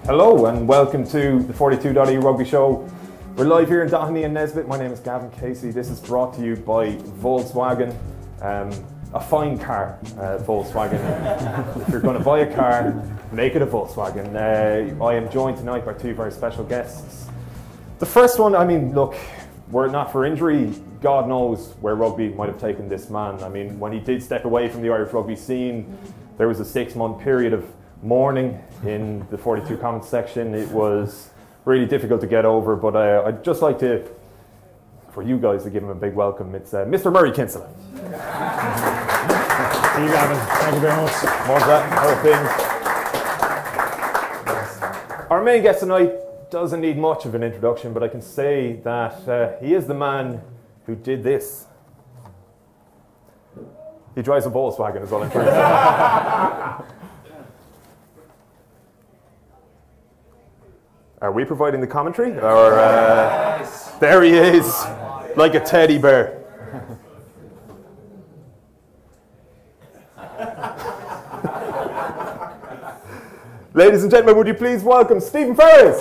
Hello and welcome to the 42.e Rugby Show. We're live here in Doheny and Nesbitt. My name is Gavan Casey. This is brought to you by Volkswagen. A fine car, Volkswagen. If you're going to buy a car, make it a Volkswagen. I am joined tonight by two very special guests. The first one, I mean, look, were it not for injury, God knows where rugby might have taken this man. I mean, when he did step away from the Irish rugby scene, there was a 6-month period of mourning in the 42 comments section. It was really difficult to get over, but I'd just like to, for you guys, to give him a big welcome. It's Mr. Murray Kinsella. Thank you, Gavan. Thank you very much. More of that, other things. Our main guest tonight doesn't need much of an introduction, but I can say that he is the man who did this. He drives a Volkswagen, is all I'm trying to say. Are we providing the commentary? Or there he is, like a teddy bear. Ladies and gentlemen, would you please welcome Stephen Ferris?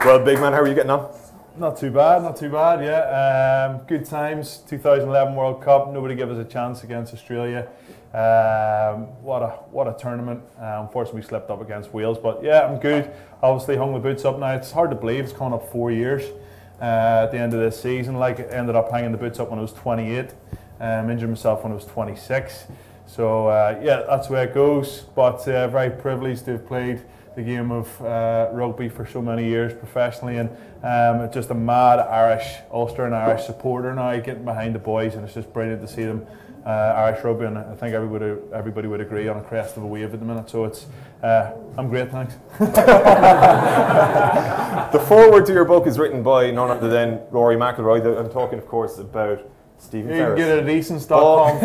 Well, big man, how are you getting on? Not too bad, yeah. Good times, 2011 World Cup, nobody gave us a chance against Australia. What a tournament. Unfortunately, we slipped up against Wales, but yeah, I'm good. Obviously, hung the boots up now. It's hard to believe it's coming up 4 years at the end of this season. Like, I ended up hanging the boots up when I was 28, injured myself when I was 26. So yeah, that's the way it goes. But very privileged to have played the game of rugby for so many years professionally, and just a mad Irish, Ulster and Irish supporter now, getting behind the boys, and it's just brilliant to see them. Irish rugby, and I think everybody would agree, on a crest of a wave at the minute. So it's I'm great, thanks. The foreword to your book is written by none other than Rory McIlroy. I'm talking, of course, about Stephen Ferris. You can get it at easons.com.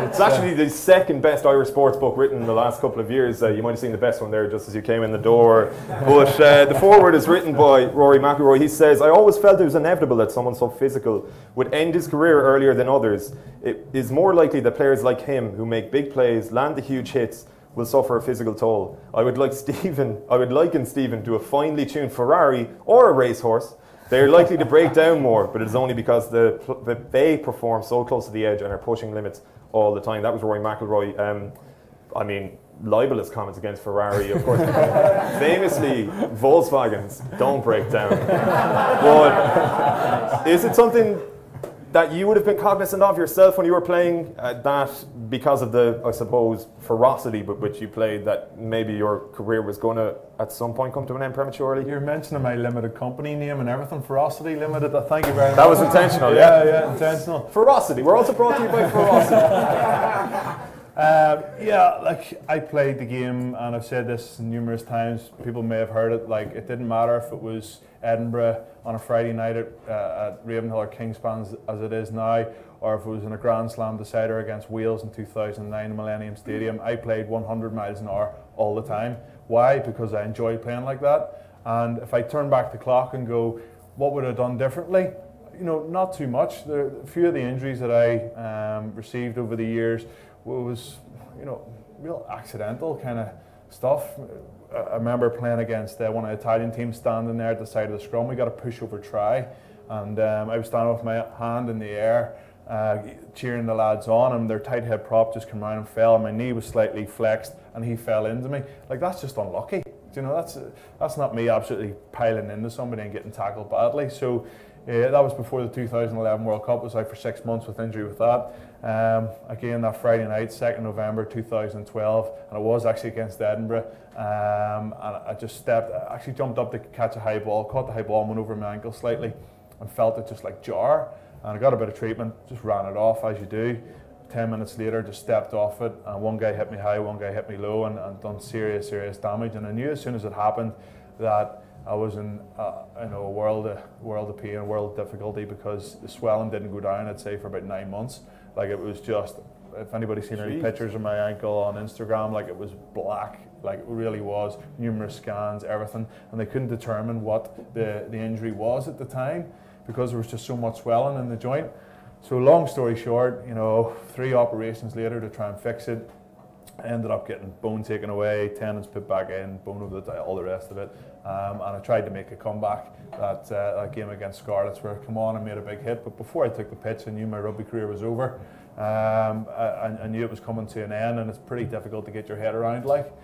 It's actually the second best Irish sports book written in the last couple of years. You might have seen the best one there just as you came in the door. But the foreword is written by Rory McIlroy. He says, "I always felt it was inevitable that someone so physical would end his career earlier than others. It is more likely that players like him, who make big plays, land the huge hits, will suffer a physical toll. I would liken Stephen to a finely tuned Ferrari or a racehorse. They are likely to break down more, but it is only because they perform so close to the edge and are pushing limits all the time." That was Rory McIlroy. I mean, libelous comments against Ferrari, of course. Famously, Volkswagens don't break down. But is it something that you would have been cognizant of yourself when you were playing, that because of the, I suppose, ferocity with which you played, that maybe your career was going to at some point come to an end prematurely? You're mentioning my limited company name and everything. Ferocity Limited. Thank you very much. That was intentional, yeah. Yeah, intentional. Ferocity. We're also brought to you by Ferocity. Yeah, like, I played the game, and I've said this numerous times. People may have heard it. Like, it didn't matter if it was Edinburgh on a Friday night at Ravenhill or Kingspan as it is now, or if it was in a Grand Slam decider against Wales in 2009 in Millennium Stadium. I played 100 miles an hour all the time. Why? Because I enjoy playing like that. And if I turn back the clock and go, what would I have done differently? You know, not too much. A few of the injuries that I received over the years was, you know, real accidental kind of stuff. I remember playing against one of the Italian teams, standing there at the side of the scrum. We got a pushover try, and I was standing with my hand in the air, cheering the lads on, and their tight head prop just came around and fell, and my knee was slightly flexed, and he fell into me. Like, that's just unlucky. You know, that's not me absolutely piling into somebody and getting tackled badly. So that was before the 2011 World Cup. I was out for 6 months with injury with that. Again, that Friday night, 2nd November 2012, and it was actually against Edinburgh. And I just actually jumped up to catch a high ball, caught the high ball, and went over my ankle slightly, and felt it just like jar. And I got a bit of treatment, just ran it off as you do. 10 minutes later, just stepped off it, and one guy hit me high, one guy hit me low, and done serious damage. And I knew as soon as it happened that I was in a world of pain, a world of difficulty, because the swelling didn't go down, I'd say, for about 9 months. Like, it was just, if anybody's seen any pictures of my ankle on Instagram, like, it was black, like, it really was, numerous scans, everything, and they couldn't determine what the injury was at the time, because there was just so much swelling in the joint. So long story short, 3 operations later to try and fix it, I ended up getting bone taken away, tendons put back in, bone over the all the rest of it, and I tried to make a comeback. That game against Scarlets where I come on and made a big hit, but before I took the pitch I knew my rugby career was over. I knew it was coming to an end, and it's pretty difficult to get your head around, but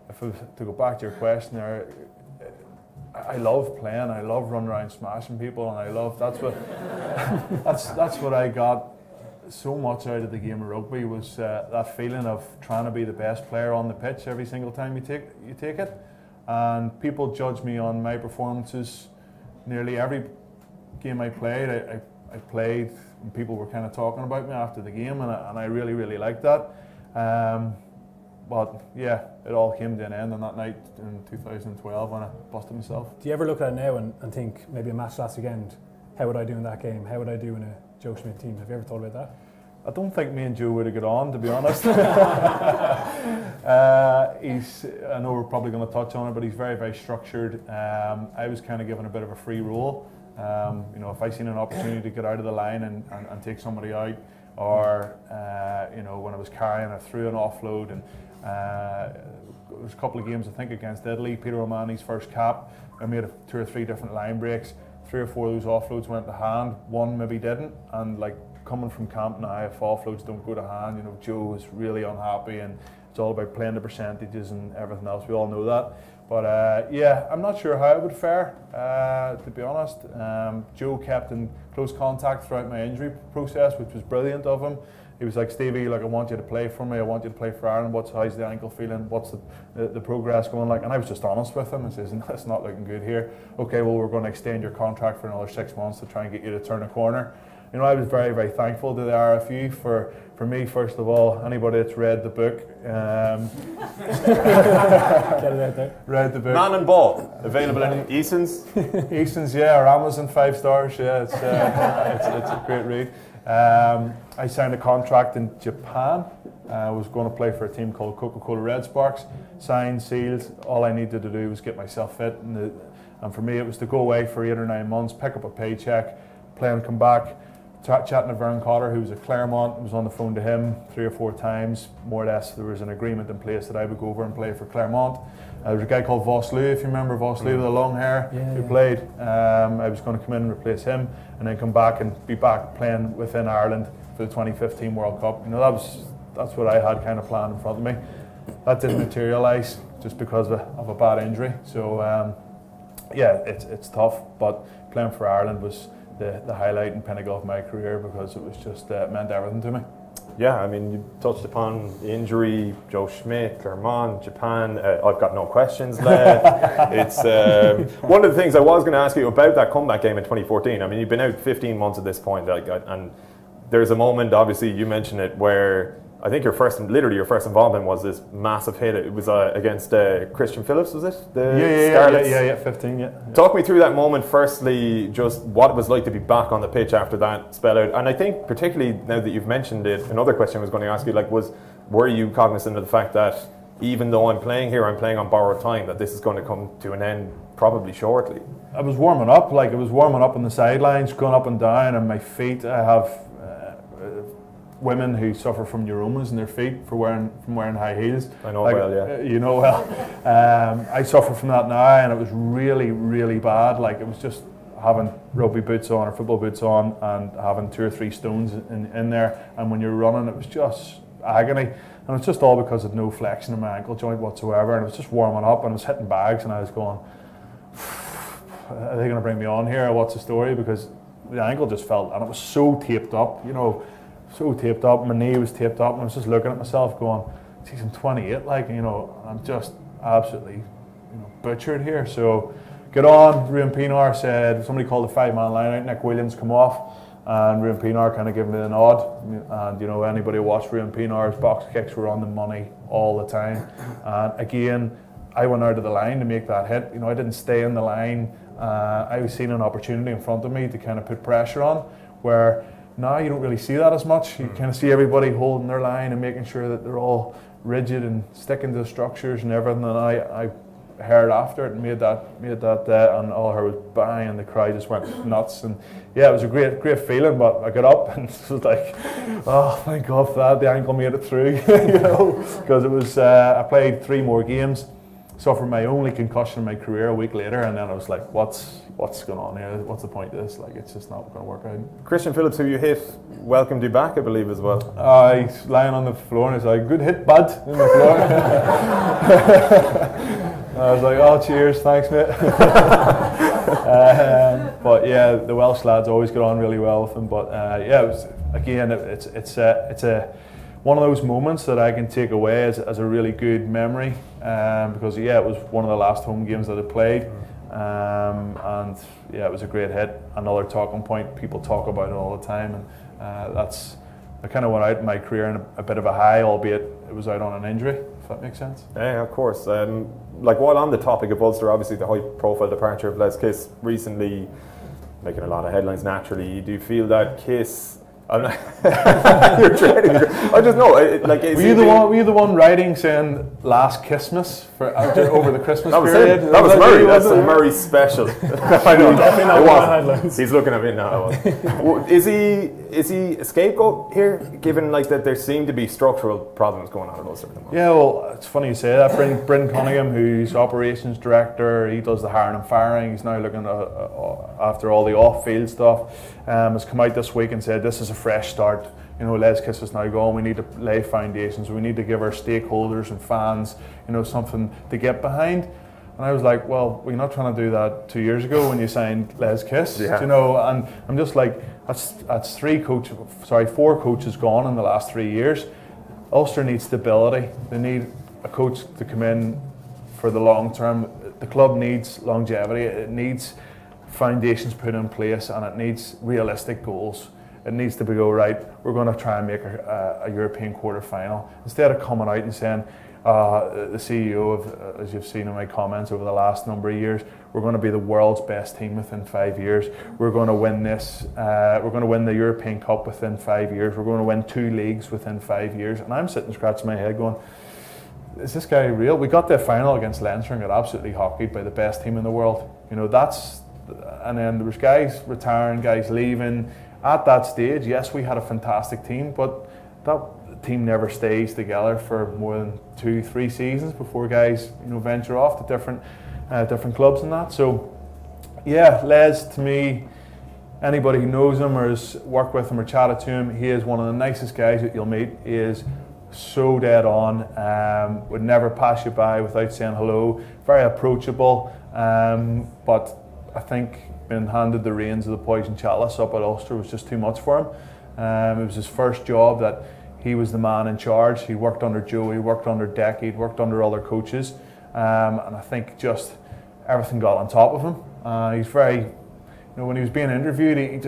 if I was to go back to your question there, I love playing, I love running around smashing people, and I love, that's what I got so much out of the game of rugby, was that feeling of trying to be the best player on the pitch every single time you take it. And people judge me on my performances nearly every game I played. I played and people were kind of talking about me after the game, and I really, really liked that. But yeah, it all came to an end on that night in 2012 when I busted myself. Do you ever look at it now and think, maybe a match last weekend, how would I do in that game? How would I do in a Joe Schmidt team? Have you ever thought about that? I don't think me and Joe would have got on, to be honest. I know we're probably going to touch on it, but he's very, very structured. I was kind of given a bit of a free role. If I seen an opportunity to get out of the line and take somebody out, or when I was carrying, I threw an offload, and there was a couple of games I think against Italy, Peter Romani's first cap. I made 2 or 3 different line breaks. 3 or 4 of those offloads went to hand. 1 maybe didn't, and coming from camp now, if offloads don't go to hand, Joe was really unhappy, and it's all about playing the percentages and everything else. We all know that. But yeah, I'm not sure how I would fare, to be honest. Joe kept in close contact throughout my injury process, which was brilliant of him. He was like, Stevie, I want you to play for me. I want you to play for Ireland. How's the ankle feeling? What's the progress going like? And I was just honest with him and says, it's not looking good here. Okay, well, we're going to extend your contract for another 6 months to try and get you to turn a corner. I was very, very thankful to the RFU for me, first of all. Anybody that's read the book, Get it out there. Read the book. Man and Ball, available in Eason's. Eason's, yeah, or Amazon 5 stars. Yeah, it's a great read. I signed a contract in Japan. I was going to play for a team called Coca-Cola Red Sparks. Signed, sealed. All I needed to do was get myself fit, and for me it was to go away for 8 or 9 months, pick up a paycheck, play and come back. Chatting to Vern Cotter, who was at Claremont, was on the phone to him 3 or 4 times. More or less, there was an agreement in place that I would go over and play for Claremont. There was a guy called Vosloo, if you remember Vosloo with the long hair, who played. I was going to come in and replace him, and then come back and be back playing within Ireland for the 2015 World Cup. That's what I had kind of planned in front of me. That didn't materialise just because of a bad injury. So yeah, it's tough, but playing for Ireland was the highlight and pinnacle of my career, because it was just meant everything to me. Yeah, I mean, you touched upon the injury, Joe Schmidt, Clermont, Japan. I've got no questions left. It's one of the things I was going to ask you about that comeback game in 2014. I mean, you've been out 15 months at this point, and there's a moment, obviously, you mentioned it, where I think your first involvement was this massive hit. It was against Christian Phillips, was it? Yeah, 15, yeah. Talk me through that moment, firstly, just what it was like to be back on the pitch after that spell out. And I think particularly now that you've mentioned it, another question I was going to ask you, were you cognizant of the fact that even though I'm playing here, I'm playing on borrowed time, that this is going to come to an end probably shortly? I was warming up, I was warming up on the sidelines, going up and down, and my feet, I have women who suffer from neuromas in their feet from wearing high heels. I know well, yeah. You know well. I suffer from that now, and it was really, really bad. It was just having rugby boots on or football boots on and having 2 or 3 stones in there. And when you're running, it was just agony. And it's just all because of no flexion in my ankle joint whatsoever. And it was just warming up, and I was hitting bags, and I was going, are they going to bring me on here, or what's the story? Because the ankle just felt, and it was so taped up, so taped up, my knee was taped up, and I was just looking at myself going, geez, I'm 28, I'm just absolutely, butchered here. So, get on, Ruan Pinar said, somebody called the 5-man line out, Nick Williams come off, and Ruan Pinar kind of gave me the nod, and anybody who watched Ruan Pinar's box kicks were on the money all the time, and again, I went out of the line to make that hit, I didn't stay in the line, I was seeing an opportunity in front of me to kind of put pressure on, where now you don't really see that as much. You kind of see everybody holding their line and making sure that they're all rigid and sticking to the structures and everything. And I heard after it and made that and all I heard was bang, and the crowd just went nuts. And yeah, it was a great feeling. But I got up and it was like, oh, thank God for that. The ankle made it through, because it was. I played 3 more games, suffered my only concussion in my career a week later, and then I was like, what's going on here? What's the point of this? Like, it's just not going to work out. Christian Phillips, who you hit, welcomed you back, I believe, as well. He's lying on the floor and he's like, good hit, bud, on the floor. I was like, oh, cheers, thanks, mate. But yeah, the Welsh lads always get on really well with him. But yeah, it was, again, it's a one of those moments that I can take away as a really good memory, because yeah, it was one of the last home games that I played, and yeah, it was a great hit. Another talking point. People talk about it all the time, and I kind of went out in my career in a bit of a high, albeit it was out on an injury. If that makes sense. Yeah, of course. Like, while on the topic of Ulster, obviously the high-profile departure of Les Kiss recently, making a lot of headlines. Naturally, do you feel that Kiss? You're dreading. I just know. Like, were you the one writing saying "Last Christmas" for over the Christmas period? That was Murray. That's a Murray special. I know. Definitely not. He's looking at me now. Is he a scapegoat here? Given like that, there seem to be structural problems going on at Ulster at the moment. Yeah, well, it's funny you say that. Bryn Cunningham, who's operations director, he does the hiring and firing. He's now looking after all the off-field stuff. Has come out this week and said this is a fresh start. You know, Les Kiss is now gone. We need to lay foundations. We need to give our stakeholders and fans, you know, something to get behind. And I was like, well, we're not trying to do that 2 years ago when you signed Les Kiss, you know. And I'm just like, that's 4 coaches gone in the last 3 years. Ulster needs stability. They need a coach to come in for the long term. The club needs longevity. It needs foundations put in place, and it needs realistic goals. It needs to be right, we're going to try and make a European quarter final, instead of coming out and saying the CEO of, as you've seen in my comments over the last number of years, we're going to be the world's best team within 5 years, we're going to win this, we're going to win the European Cup within 5 years, we're going to win 2 leagues within 5 years. And I'm sitting scratching my head going, is this guy real? We got the final against Leinster and got absolutely hockeyed by the best team in the world. You know, and then there was guys retiring, guys leaving. At that stage, yes, we had a fantastic team, but that team never stays together for more than 2-3 seasons before guys, you know, venture off to different clubs and that. So, yeah, Les, to me, anybody who knows him or has worked with him or chatted to him, he is one of the nicest guys that you'll meet. He is so dead on, would never pass you by without saying hello, very approachable, but I think being handed the reins of the poison chalice up at Ulster was just too much for him. It was his first job that he was the man in charge. He worked under Joe, he worked under Deck, he'd worked under other coaches, and I think just everything got on top of him. He's very, you know, when he was being interviewed, he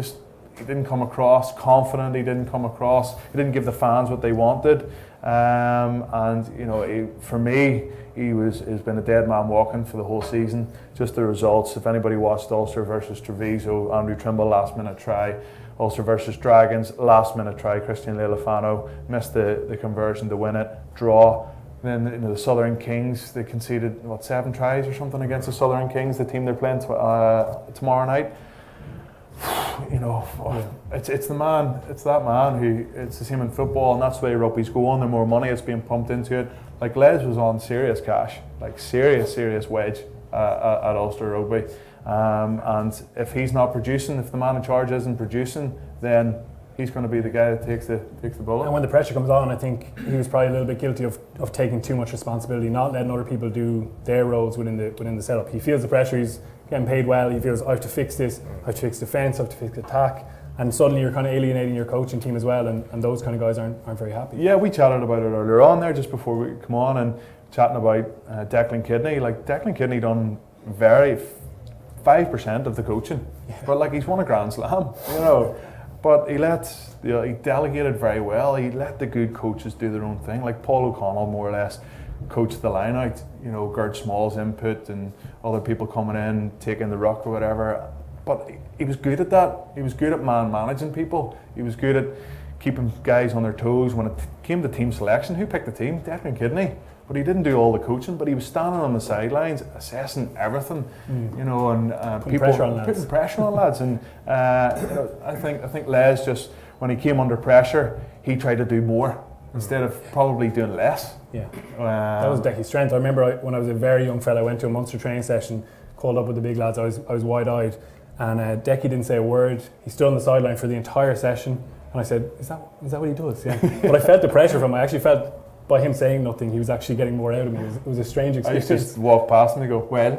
didn't come across confident, he didn't give the fans what they wanted, and you know, for me, he's been a dead man walking for the whole season. Just the results, if anybody watched Ulster versus Treviso, Andrew Trimble last minute try, Ulster versus Dragons last minute try, Christian Leilofano missed the conversion to win it, draw. Then, you know, the Southern Kings, they conceded 7 tries or something against the Southern Kings, the team they're playing tomorrow night. You know, it's the man, it's that man who, it's the same in football, and that's the way rugby's going. The more money that's being pumped into it. Like, Les was on serious cash, like serious wedge at Ulster Rugby, and if he's not producing, if the man in charge isn't producing, then he's going to be the guy that takes the bullet. And when the pressure comes on, I think he was probably a little bit guilty of taking too much responsibility, not letting other people do their roles within the setup. He feels the pressure, he's getting paid well, he feels, I have to fix this, I have to fix defence, I have to fix attack, and suddenly you're kind of alienating your coaching team as well, and those kind of guys aren't very happy. Yeah, we chatted about it earlier on there, just before we come on, and chatting about Declan Kidney. Like, Declan Kidney done 5% of the coaching, but like, he's won a Grand Slam, you know. But he delegated very well. He let the good coaches do their own thing. Like Paul O'Connell, more or less, coached the line out. You know, Gerd Small's input and other people coming in, taking the ruck or whatever. But he was good at that. He was good at managing people. He was good at keeping guys on their toes. When it came to team selection, who picked the team? Declan Kidney. but he didn't do all the coaching. But he was standing on the sidelines, assessing everything, you know, and putting pressure on lads. And you know, I think Les just, when he came under pressure, he tried to do more instead of probably doing less. Yeah, that was Decky's strength. I remember when I was a very young fella, I went to a Munster training session, called up with the big lads. I was wide-eyed, and Decky didn't say a word. He stood on the sideline for the entire session, and I said, "Is that what he does?" Yeah. But I felt the pressure from him. I actually felt by him saying nothing, he was actually getting more out of me. It was a strange experience. I used to just walk past him and go, "Well,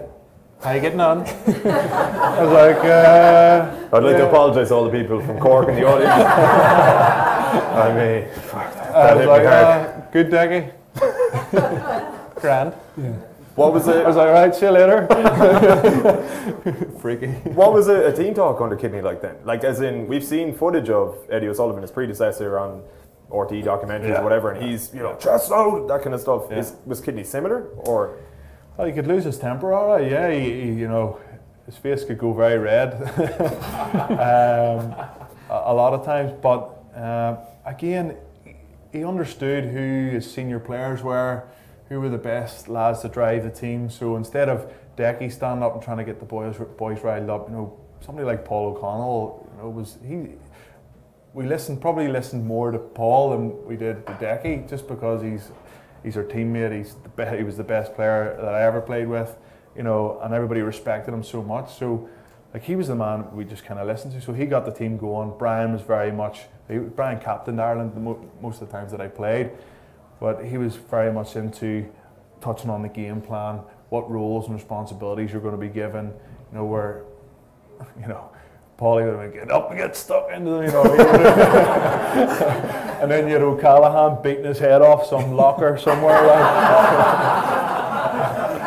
how you getting on?" I was like, I'd like to apologise to all the people from Cork in the audience. I mean, I was like, good Decky. Grand. Yeah. What was it? I was like, right, see you later. Freaky. What was a team talk under Kidney like then? Like, as in, we've seen footage of Eddie O'Sullivan, his predecessor, on RTE documentaries or whatever, and he's, you know, chest out, that kind of stuff. Yeah. Was Kidney similar, or? Well, he could lose his temper, all right. Yeah, he you know, his face could go very red a lot of times. But again, he understood who his senior players were, who were the best lads to drive the team. So instead of Decky standing up and trying to get the boys riled up, you know, somebody like Paul O'Connell, you know, we probably listened more to Paul than we did to Decky, just because he's our teammate. He was the best player that I ever played with, you know, and everybody respected him so much. So, like, he was the man we just kind of listened to. So he got the team going. Brian was Brian captained Ireland most of the times that I played, but he was very much into touching on the game plan, what roles and responsibilities you're going to be given. You know, where, you know, Paulie would have been, get up and get stuck into them, you know. And then you had O'Callaghan beating his head off some locker somewhere, like,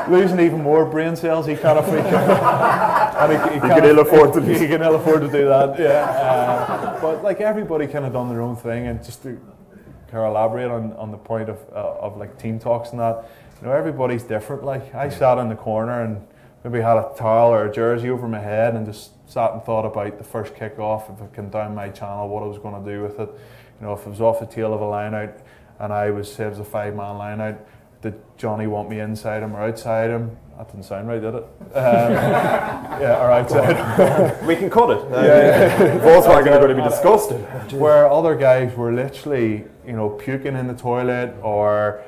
losing even more brain cells. He can't afford. And he can ill afford to. He can ill afford to do that. Yeah. But like, everybody kind of done their own thing, and just to kind of elaborate on the point of like team talks and that, you know, everybody's different. Like, I sat in the corner and maybe had a towel or a jersey over my head and just sat and thought about the first kick-off, if it came down my channel, what I was going to do with it. You know, if it was off the tail of a line out and it was a 5-man line out, did Johnny want me inside him or outside him? That didn't sound right, did it? Yeah, or outside. We can cut it. Volkswagen are going to be disgusted. Where other guys were literally, you know, puking in the toilet or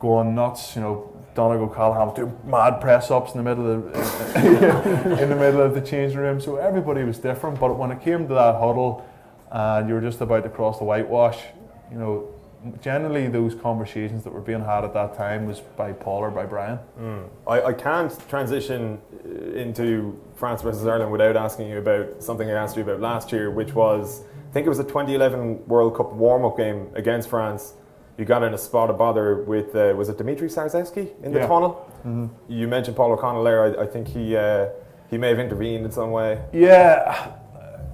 going nuts, you know. Donegal Callahan doing mad press-ups in the middle of the changing room. So everybody was different. But when it came to that huddle, and you were just about to cross the whitewash, you know, generally those conversations that were being had at that time was by Paul or by Brian. I can't transition into France versus Ireland without asking you about something I asked you about last year, which was, I think it was a 2011 World Cup warm-up game against France. You got in a spot of bother with, was it Dimitri Sarzeski in the tunnel? Mm-hmm. You mentioned Paul O'Connell there. I think he may have intervened in some way. Yeah,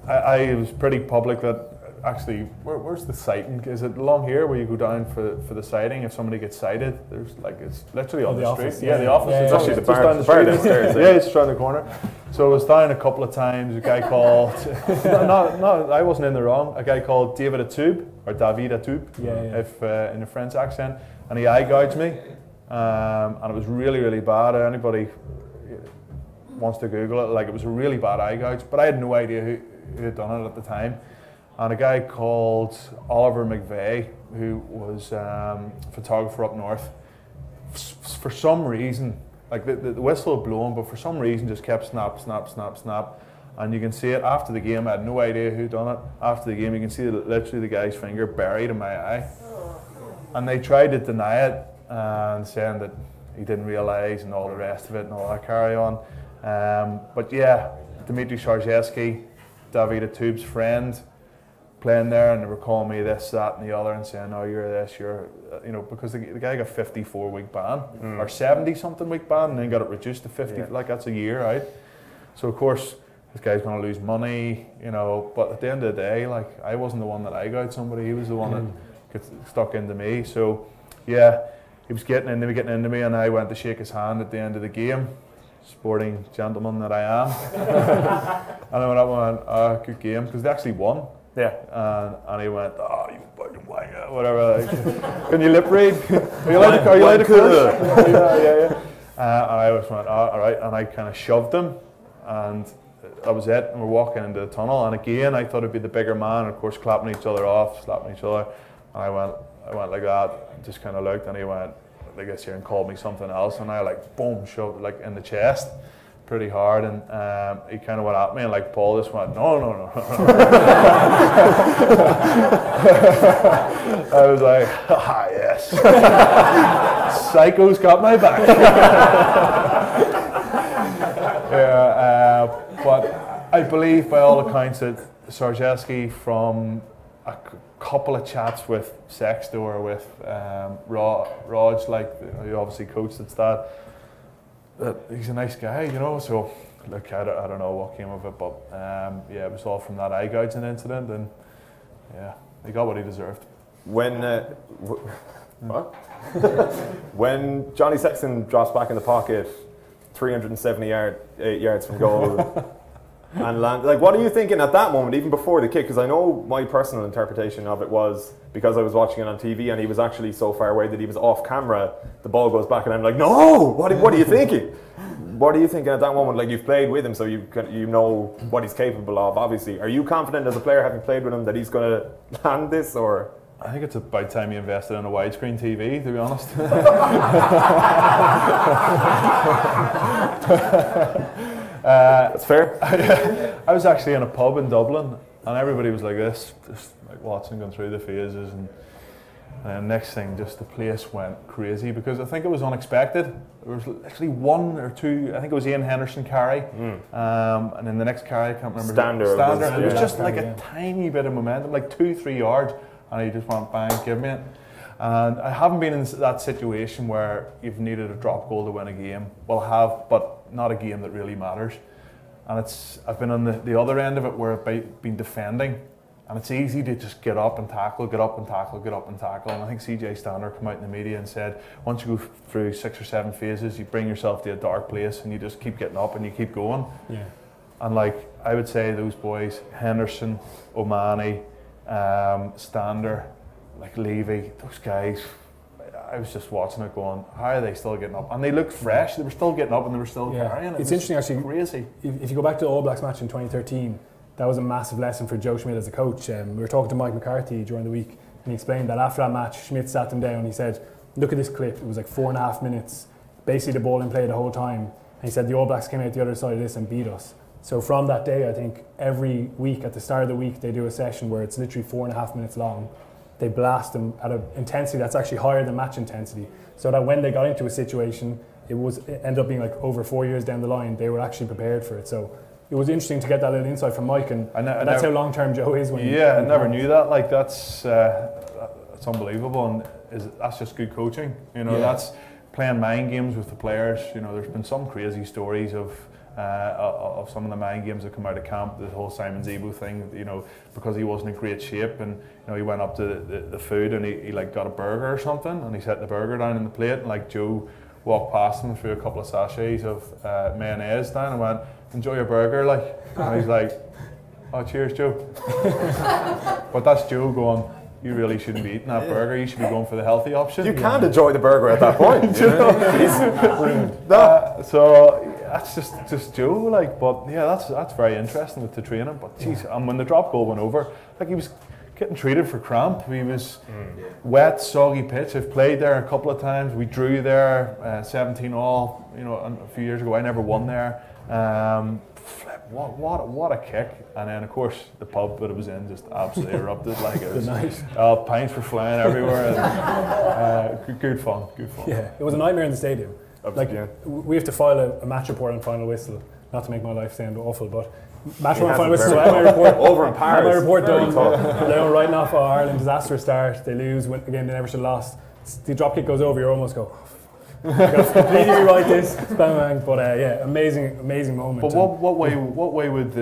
I was pretty public that actually, where's the sighting? Is it along here where you go down for the sighting if somebody gets sighted? There's like, it's literally on the street. Office, yeah, the office. Yeah, it's actually the bar downstairs. Yeah, it's around the corner. So I was down a couple of times. A guy called, no, I wasn't in the wrong. A guy called David Atube, or David Atube, if in a French accent, and he eye gouged me, and it was really, really bad. Anybody wants to Google it, like, it was a really bad eye gouge, but I had no idea who had done it at the time. And a guy called Oliver McVeigh, who was a photographer up north, for some reason, like the whistle had blown, but for some reason just kept snap, snap, snap, snap. And you can see it after the game. I had no idea who done it. After the game, you can see literally the guy's finger buried in my eye. And they tried to deny it and saying that he didn't realise and all the rest of it and all that carry on. But yeah, Dimitri Sarzeski, David Atube's friend, playing there, and they were calling me this, that, and the other, and saying, "Oh, you're this, you're," you know, because the guy got 54-week ban or 70-something week ban, and then got it reduced to 50. Yeah. Like, that's a year, right? So of course this guy's going to lose money, you know. But at the end of the day, like, I wasn't the one that I got somebody; he was the one that got stuck into me. So yeah, he was getting into me, and I went to shake his hand at the end of the game. Sporting gentleman that I am. And I went up and went, "Oh, good game," because they actually won. Yeah. And he went, "Oh, you fucking wanker, whatever. Like, can you lip read? Are you allowed to curse? Yeah. And I just went, all right, and I kind of shoved him, and that was it. And we're walking into the tunnel, and again, I thought it'd be the bigger man, and of course, clapping each other off, slapping each other. And I went like that, just kind of looked, and he went like this here and called me something else, and I like boom, shoved like in the chest, pretty hard, and he kind of went at me, and like Paul just went, no. I was like, yes, Psycho's got my back. But I believe by all accounts that Sarzeski, from a couple of chats with Sexto or with Raj, like who obviously coached at Stad, that he's a nice guy, you know. So look, I don't know what came of it, but yeah, it was all from that eye gouging incident, and yeah, he got what he deserved. When what? When Johnny Sexton drops back in the pocket, 370 yards from goal. And land, like, what are you thinking at that moment, even before the kick? Because I know my personal interpretation of it was, because I was watching it on TV and he was actually so far away that he was off camera, the ball goes back and I'm like, no, what are you thinking? What are you thinking at that moment? Like, you've played with him, so you know what he's capable of, obviously. Are you confident as a player, having played with him, that he's going to land this, or...? I think it's about time you invested in a widescreen TV, to be honest. That's fair. I was actually in a pub in Dublin, and everybody was like this, just like watching, going through the phases, and next thing, just the place went crazy, because I think it was unexpected. There was actually one or two, I think it was Ian Henderson carry, and then the next carry, I can't remember. Stander. It was just like a tiny bit of momentum, like 2-3 yards, and he just went bang, give me it. And I haven't been in that situation where you've needed a drop goal to win a game. Well, I have, but not a game that really matters. And I've been on the other end of it, where I've been defending, and it's easy to just get up and tackle, get up and tackle, get up and tackle. And I think CJ Stander came out in the media and said, once you go through 6 or 7 phases, you bring yourself to a dark place and you just keep getting up and you keep going. Yeah. And like, I would say those boys, Henderson, O'Mahony, Stander, like Levy, those guys, I was just watching it going, how are they still getting up? And they looked fresh, they were still getting up and they were still carrying. It's interesting, actually, crazy. If you go back to the All Blacks match in 2013, that was a massive lesson for Joe Schmidt as a coach. We were talking to Mike McCarthy during the week, and he explained that after that match, Schmidt sat them down and he said, look at this clip, it was like 4.5 minutes, basically the ball in play the whole time. And he said the All Blacks came out the other side of this and beat us. So from that day, I think every week, at the start of the week, they do a session where it's literally 4.5 minutes long. They blast them at an intensity that's actually higher than match intensity, so that when they got into a situation, it ended up being like over 4 years down the line, they were actually prepared for it. So it was interesting to get that little insight from Mike, and that's how long-term Joe is. I never knew that. Like, that's unbelievable, and that's just good coaching. You know, that's playing mind games with the players. You know, there's been some crazy stories of some of the mind games that come out of camp. The whole Simon Zebo thing, you know, because he wasn't in great shape, and you know, he went up to the food and he like got a burger or something, and he set the burger down on the plate, and like Joe walked past him, threw a couple of sachets of mayonnaise down and went, enjoy your burger, like. And he's like, oh, cheers, Joe. But that's Joe going, you really shouldn't be eating that burger, you should be going for the healthy option. You can't enjoy the burger at that point. You know? So that's just Joe, like. But yeah, that's very interesting with the training. But geez, and when the drop goal went over, like, he was getting treated for cramp. He was wet, soggy pitch. I've played there a couple of times. We drew there, 17 all. You know, a few years ago. I never won there. What a kick! And then of course the pub that it was in just absolutely erupted. Like, it was pints were flying everywhere. And, good fun. Yeah, it was a nightmare in the stadium. Like, we have to file a match report on final whistle. Not to make my life sound awful, but match report on final whistle. So I have my report over in Paris. I have my report done. They're writing off Ireland disastrous start. They lose again. They never should have lost. The drop kick goes over. You almost go, I got to completely rewrite this. Bang bang. But yeah, amazing moment. But what way would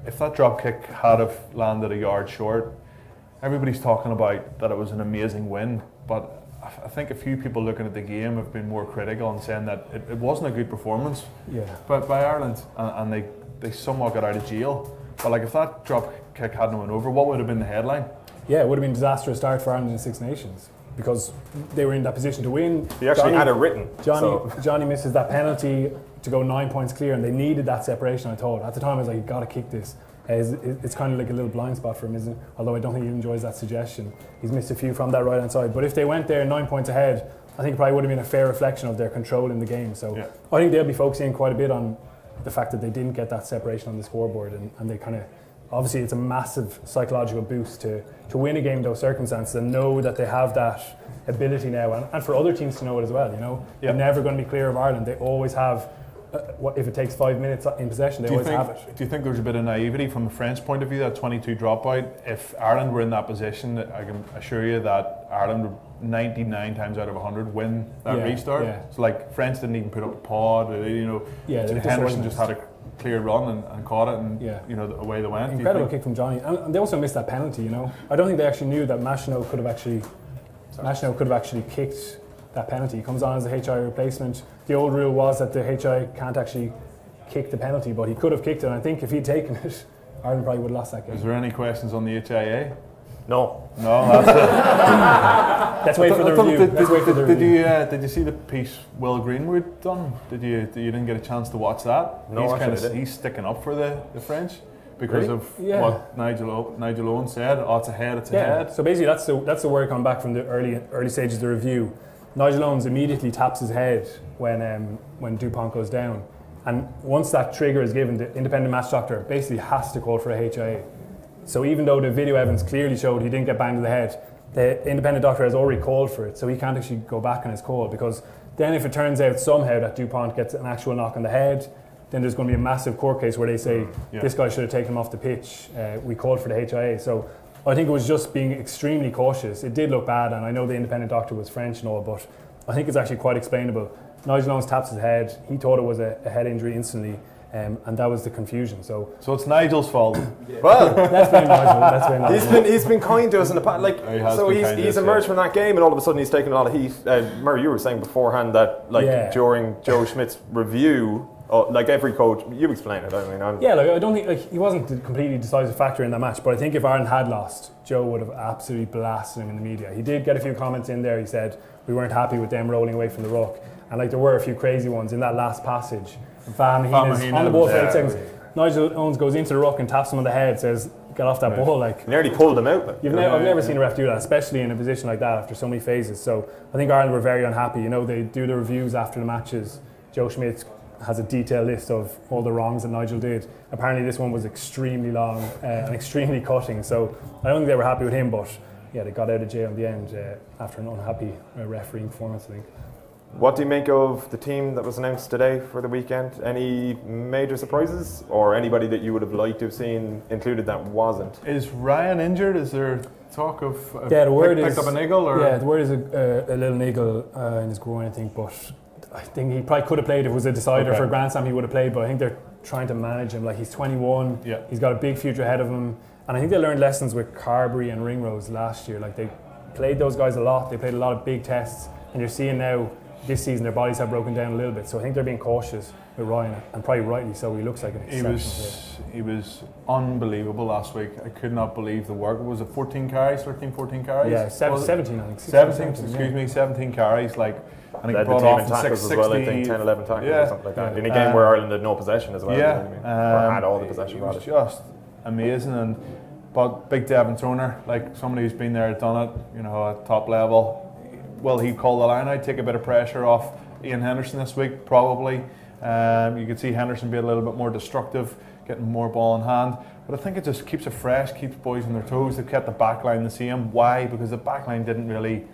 if that drop kick had have landed a yard short? Everybody's talking about that it was an amazing win, but I think a few people looking at the game have been more critical and saying that it wasn't a good performance. But by Ireland, and they somewhat got out of jail. But like, if that drop kick hadn't went over, what would have been the headline? yeah, it would have been a disastrous start for Ireland in Six Nations because they were in that position to win. He actually had it written. Johnny misses that penalty to go 9 points clear, and they needed that separation, I thought. At the time, I was like, you've got to kick this. It's kind of like a little blind spot for him, isn't it? Although I don't think he enjoys that suggestion. He's missed a few from that right-hand side. But if they went there 9 points ahead, I think it probably would have been a fair reflection of their control in the game. So yeah. I think they'll be focusing quite a bit on the fact that they didn't get that separation on the scoreboard, and they kind of, obviously it's a massive psychological boost to win a game in those circumstances and know that they have that ability now, and for other teams to know it as well. They're never going to be clear of Ireland. They always have, if it takes 5 minutes in possession, they always have it. Do you think there's a bit of naivety from the French point of view, that 22 dropout? If Ireland were in that position, I can assure you that Ireland would 99 times out of 100 win that restart. Yeah. So like, French didn't even put up a pod. Henderson just had a clear run and caught it, and away they went. Incredible kick from Johnny, and they also missed that penalty. I don't think they actually knew that Machino could have actually kicked that penalty. He comes on as a HI replacement. The old rule was that the HI can't actually kick the penalty, but he could have kicked it, and I think if he'd taken it, Ireland probably would have lost that game. Is there any questions on the HIA? No, that's it. Let's wait for the review. Did you see the piece Will Greenwood done? You didn't get a chance to watch that? No, he's sticking up for the French because of what Nigel Owen said. It's ahead. So basically, that's the word coming back from the early stages of the review. Nigel Owens immediately taps his head when Dupont goes down, and once that trigger is given, the independent match doctor basically has to call for a HIA. So even though the video evidence clearly showed he didn't get banged in the head, the independent doctor has already called for it, so he can't actually go back on his call, because then if it turns out somehow that Dupont gets an actual knock on the head, then there's going to be a massive court case where they say this guy should have taken him off the pitch. We called for the HIA. So I think it was just being extremely cautious. It did look bad, and I know the independent doctor was French and all, but I think it's actually quite explainable. Nigel Owens taps his head. He thought it was a head injury instantly. And that was the confusion. So it's Nigel's fault. Well, that's been Nigel. He's been kind to us in the past. He's emerged from that game, and all of a sudden he's taken a lot of heat. Murray, you were saying beforehand that during Joe Schmidt's review, every coach, you explain it. I don't think he wasn't a completely decisive factor in that match, but I think if Ireland had lost, Joe would have absolutely blasted him in the media. He did get a few comments in there. He said we weren't happy with them rolling away from the ruck, and there were a few crazy ones in that last passage. Van Heenan on the ball for 8 seconds. Nigel Owens goes into the ruck and taps him on the head, says, get off that ball. Nearly pulled him out. I've never seen a ref do that, especially in a position like that after so many phases. So I think Ireland were very unhappy. They do the reviews after the matches. Joe Schmidt has a detailed list of all the wrongs that Nigel did. Apparently this one was extremely long and extremely cutting. So I don't think they were happy with him, but they got out of jail in the end after an unhappy refereeing performance, I think. What do you make of the team that was announced today for the weekend? Any major surprises, or anybody that you would have liked to have seen included that wasn't? Is Ryan injured? Is there talk of the word picked up a niggle? Or? Yeah, the word is a little niggle in his groin, I think. But I think he probably could have played if it was a decider for Grand Slam. He would have played, but I think they're trying to manage him. He's 21. Yeah. He's got a big future ahead of him, and I think they learned lessons with Carberry and Ringrose last year. They played those guys a lot. They played a lot of big tests, and you're seeing now. This season their bodies have broken down a little bit, so I think they're being cautious with Ryan, and probably rightly so. He looks like an exceptional player. He was unbelievable last week. I could not believe the work. Was it 14 carries? 14 carries? Yeah, 17 I think. 17 carries. I think he brought off tackles as well. I think 10, 11 tackles or something like that. In a game where Ireland had no possession as well. Or had all the possession. It was just amazing. But big Devin Toner, somebody who's been there, done it, at top level. Will he call the line out, take a bit of pressure off Ian Henderson this week? Probably. You could see Henderson be a little bit more destructive, getting more ball in hand. But I think it just keeps it fresh, keeps boys on their toes. They've kept the back line the same. Why? Because the back line didn't really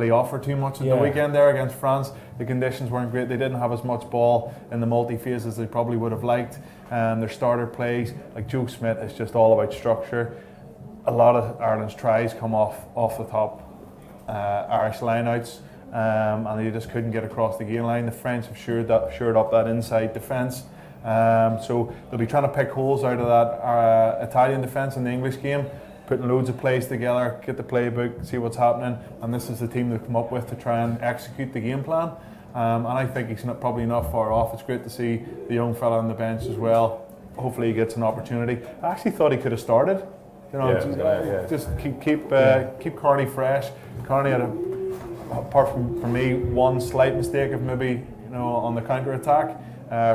offer too much at the weekend there against France. The conditions weren't great. They didn't have as much ball in the multi-phase as they probably would have liked. Their starter plays, like Joe Schmidt, is just all about structure. A lot of Ireland's tries come off the top. Irish lineouts, and they just couldn't get across the gain line. The French have shored up that inside defence, so they'll be trying to pick holes out of that Italian defence in the English game, putting loads of plays together, get the playbook, see what's happening, and this is the team they've come up with to try and execute the game plan. And I think he's probably not far off. It's great to see the young fella on the bench as well. Hopefully he gets an opportunity. I actually thought he could have started You know, just keep Carney fresh. Carney had, apart from for me, one slight mistake of maybe on the counter attack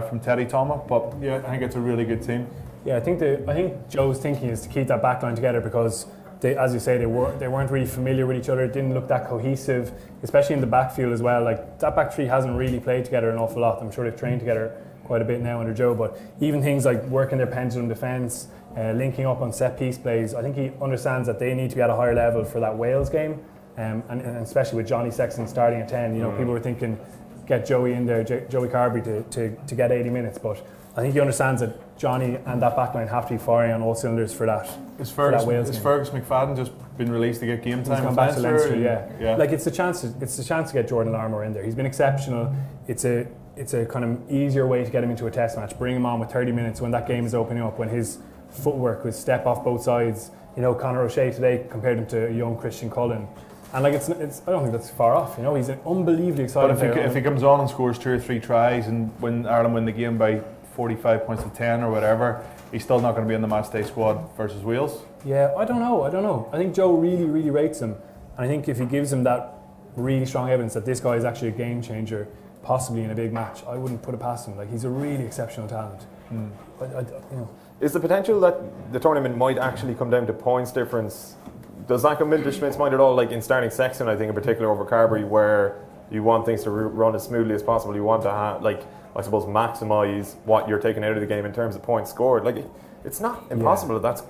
from Teddy Thomas, but yeah, I think it's a really good team. Yeah, I think Joe's thinking is to keep that back line together because they, as you say, they weren't really familiar with each other. It didn't look that cohesive, especially in the backfield as well. Like that back three hasn't really played together an awful lot. I'm sure they've trained together quite a bit now under Joe, but even things like working their pendulum defence, linking up on set piece plays, I think he understands that they need to be at a higher level for that Wales game, and especially with Johnny Sexton starting at 10. People were thinking get Joey in there, Joey Carberry to get 80 minutes, but I think he understands that Johnny and that backline have to be firing on all cylinders for that. Is Fergus McFadden just been released to get game time? He's gone back to Leinster, yeah. Like it's a chance to get Jordan Larmour in there. He's been exceptional. It's a kind of easier way to get him into a test match. Bring him on with 30 minutes when that game is opening up, when his footwork would step off both sides. Conor O'Shea today compared him to a young Christian Cullen. And like it's I don't think that's far off. He's an unbelievably exciting player. But if he comes on and scores 2 or 3 tries and when Ireland win the game by 45 points to 10 or whatever, he's still not going to be in the matchday squad versus Wales. Yeah, I don't know. I think Joe really, really rates him. And I think if he gives him that really strong evidence that this guy is actually a game changer, possibly in a big match, I wouldn't put it past him. Like he's a really exceptional talent. Is the potential that the tournament might actually come down to points difference? Does that come into Schmidt's mind at all? Like in starting Sexton, I think in particular over Carberry, where you want things to run as smoothly as possible. You want to have, I suppose, maximise what you're taking out of the game in terms of points scored. Like, it's not impossible. Yeah.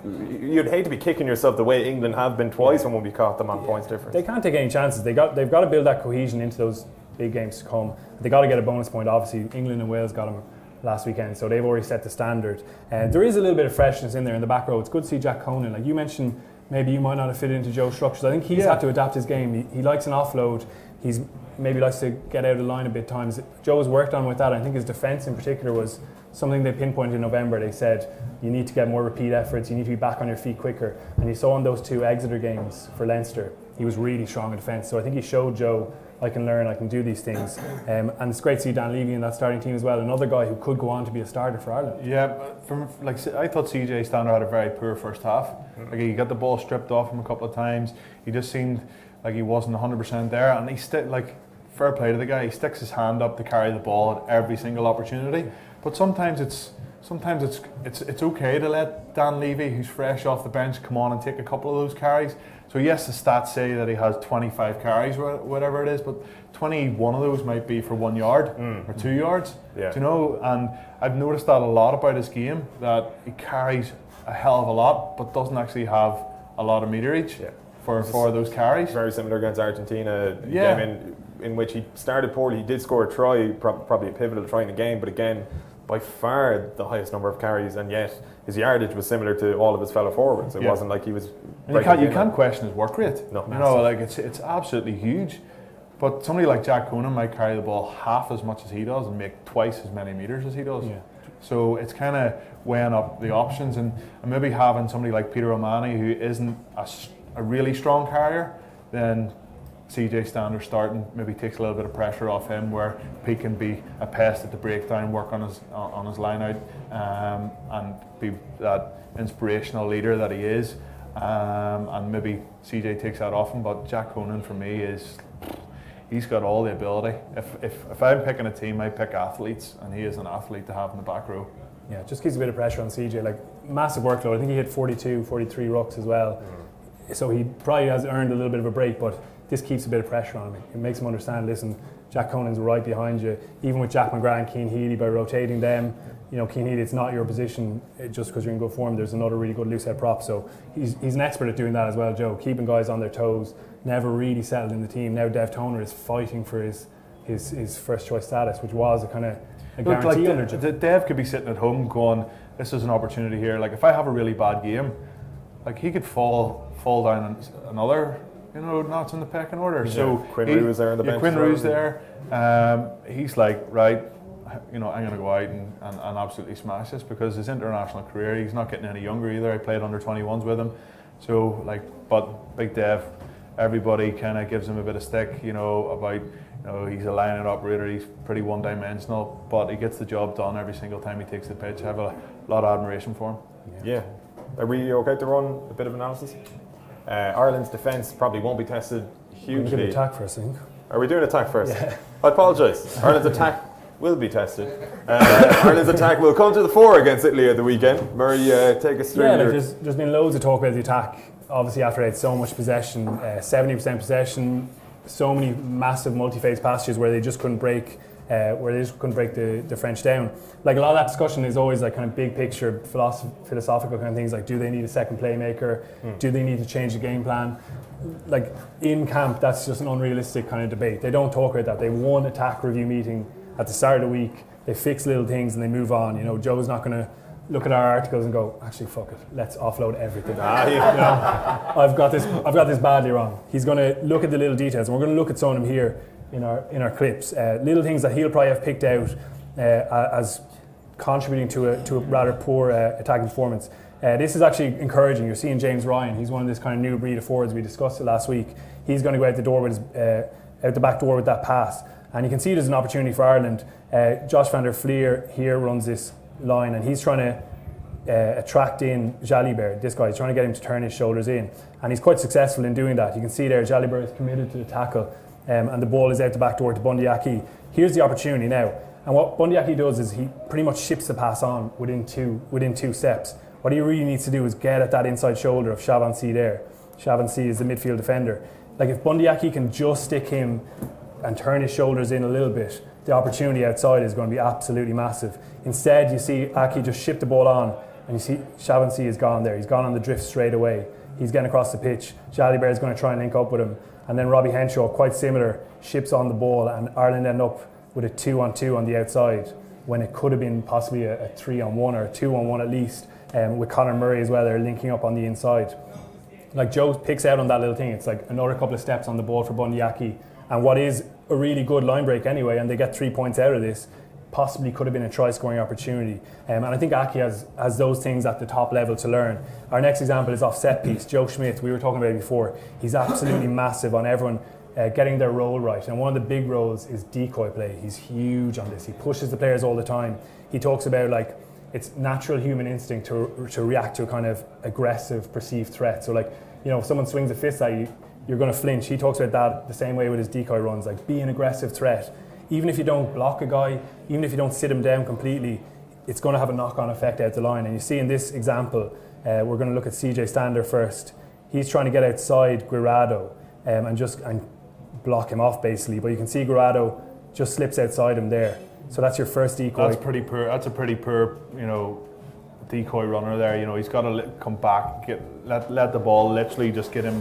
You'd hate to be kicking yourself the way England have been twice when we caught them on points difference. They can't take any chances. They've got to build that cohesion into those big games to come. They got to get a bonus point. Obviously, England and Wales got them last weekend, so they've already set the standard. There is a little bit of freshness in there in the back row. It's good to see Jack Conan. Like you mentioned, maybe you might not have fit into Joe's structures. I think he's had to adapt his game. He likes an offload. He's maybe likes to get out of the line a bit times. Joe's worked on with that. I think his defence in particular was something they pinpointed in November. They said you need to get more repeat efforts, you need to be back on your feet quicker. And you saw in those 2 Exeter games for Leinster, he was really strong in defence. So I think he showed Joe, I can learn, I can do these things. And it's great to see Dan Levy in that starting team as well. Another guy who could go on to be a starter for Ireland. Yeah, but I thought CJ Stander had a very poor first half. Like he got the ball stripped off him a couple of times. He just seemed like he wasn't 100% there, and fair play to the guy. He sticks his hand up to carry the ball at every single opportunity. But sometimes it's okay to let Dan Levy, who's fresh off the bench, come on and take a couple of those carries. So yes, the stats say that he has 25 carries, whatever it is, but 21 of those might be for 1 yard or 2 yards. Yeah. And I've noticed that a lot about his game, that he carries a hell of a lot, but doesn't actually have a lot of meterage for those carries. Very similar against Argentina. Game in which he started poorly. He did score a try, probably a pivotal try in the game, but again, by far the highest number of carries, and yet his yardage was similar to all of his fellow forwards. It wasn't like he was. You can't question his work rate. No, it's absolutely huge. But somebody like Jack Conan might carry the ball half as much as he does and make twice as many meters as he does. Yeah. So it's kind of weighing up the options, and maybe having somebody like Peter O'Mahony, who isn't a really strong carrier, then CJ Stander starting maybe takes a little bit of pressure off him, where he can be a pest at the breakdown, work on his line out, and be that inspirational leader that he is. And maybe CJ takes that off him, but Jack Conan for me he's got all the ability. If I'm picking a team, I pick athletes, and he is an athlete to have in the back row. Yeah, just keeps a bit of pressure on CJ. Like massive workload. I think he hit 42, 43 rucks as well. So he probably has earned a little bit of a break, but this keeps a bit of pressure on him. It makes him understand, listen, Jack Conan's right behind you. Even with Jack McGrath and Cian Healy, by rotating them, Cian Healy, it's not your position just because you're in good form. There's another really good loose head prop. So he's an expert at doing that as well, Joe. Keeping guys on their toes, never really settled in the team. Now Dev Toner is fighting for his first choice status, which was a kind of a guarantee under Joe. Dev could be sitting at home going, this is an opportunity here. Like if I have a really bad game, like he could fall down another notch in the pecking order. Yeah. So Quinn Rue is there on the bench. Quinn Rue's there. He's like, right, I'm going to go out and absolutely smash this, because his international career, he's not getting any younger either. I played under 21s with him. So but Big Dev, everybody kind of gives him a bit of stick, about, he's a line-out operator, he's pretty one-dimensional, but he gets the job done every single time he takes the pitch. I have a lot of admiration for him. Yeah. Are we okay to run a bit of analysis? Ireland's defence probably won't be tested hugely. We'll do attack first, I think. Are we doing attack first? Yeah. I apologise. Ireland's attack will be tested. Ireland's attack will come to the fore against Italy at the weekend. Murray, take us through. Yeah, there's been loads of talk about the attack. Obviously, after they had so much possession, 70% possession, so many massive multi-phase passages where they just couldn't break. The French down. Like a lot of that discussion is always like kind of big picture, philosophical kind of things. Like, do they need a second playmaker? Do they need to change the game plan? Like in camp, that's just an unrealistic kind of debate. They don't talk about that. They have one attack review meeting at the start of the week. They fix little things and they move on. You know, Joe's not going to look at our articles and go, actually, fuck it, let's offload everything. You know, I've got this badly wrong. He's going to look at the little details, and we're going to look at some of them here in our clips. Little things that he'll probably have picked out as contributing to a rather poor attacking performance. This is actually encouraging. You're seeing James Ryan. He's one of this kind of new breed of forwards. We discussed it last week. He's going to go out the door with out the back door with that pass, and you can see there's an opportunity for Ireland. Josh van der Fleer here runs this line, and he's trying to attract in Jalibert. This guy, he's trying to get him to turn his shoulders in, and he's quite successful in doing that. You can see there Jalibert is committed to the tackle. And the ball is out the back door to Bundy Aki. Here's the opportunity now. And what Bundy Aki does is he pretty much ships the pass on within two steps. What he really needs to do is get at that inside shoulder of Chavancy there. Chavancy is the midfield defender. Like if Bundy Aki can just stick him and turn his shoulders in a little bit, the opportunity outside is going to be absolutely massive. Instead, you see Aki just ship the ball on, and you see Chavancy is gone there. He's gone on the drift straight away. He's getting across the pitch. Jalibert is going to try and link up with him. And then Robbie Henshaw, quite similar, ships on the ball, and Ireland end up with a 2-on-2 on the outside when it could have been possibly a 3-on-1 or a 2-on-1 at least, with Conor Murray as well. They're linking up on the inside. Like Joe picks out on that little thing. It's like another couple of steps on the ball for Bundy Aki, and what is a really good line break anyway, and they get 3 points out of this. Possibly could have been a try-scoring opportunity. And I think Aki has those things at the top level to learn. Our next example is off set piece. Joe Schmidt, we were talking about it before. He's absolutely massive on everyone getting their role right. And one of the big roles is decoy play. He's huge on this. He pushes the players all the time. He talks about like it's natural human instinct to react to a kind of aggressive perceived threat. So like, you know, if someone swings a fist at you, you're going to flinch. He talks about that the same way with his decoy runs. Like, be an aggressive threat. Even if you don't block a guy, even if you don't sit him down completely, it's going to have a knock-on effect out the line. And you see in this example, we're going to look at CJ Stander first. He's trying to get outside Guirado and block him off basically. But you can see Guirado just slips outside him there. So that's your first decoy. That's pretty poor. That's a pretty poor, you know, decoy runner there. You know, he's got to come back, let the ball literally just get in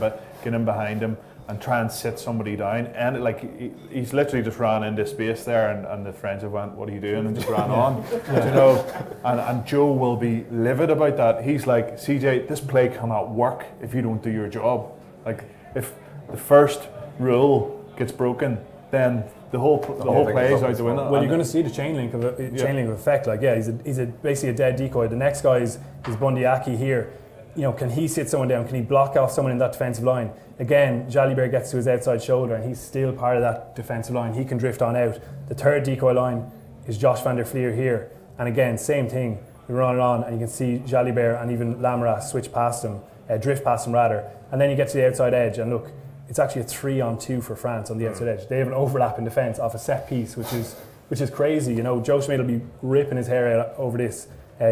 behind him, and try and sit somebody down. And like he's literally just ran into space there, and the French have went, "What are you doing?" and just ran on. You know, and Joe will be livid about that. He's like, CJ, this play cannot work if you don't do your job. Like if the first rule gets broken, then the whole play is out the window. Well, you're going to see the chain link of effect. Like, yeah, he's basically a dead decoy. The next guy is Bundy Aki here. You know, can he sit someone down? Can he block off someone in that defensive line? Again, Jalibert gets to his outside shoulder, and he's still part of that defensive line. He can drift on out. The third decoy line is Josh van der Fleer here, and again, same thing. We run it on, and you can see Jalibert and even Lamara switch past him, drift past him rather, and then you get to the outside edge, and look, it's actually a 3-on-2 for France on the outside edge. They have an overlap in defence off a set piece, which is crazy. You know, Joe Schmidt will be ripping his hair out over this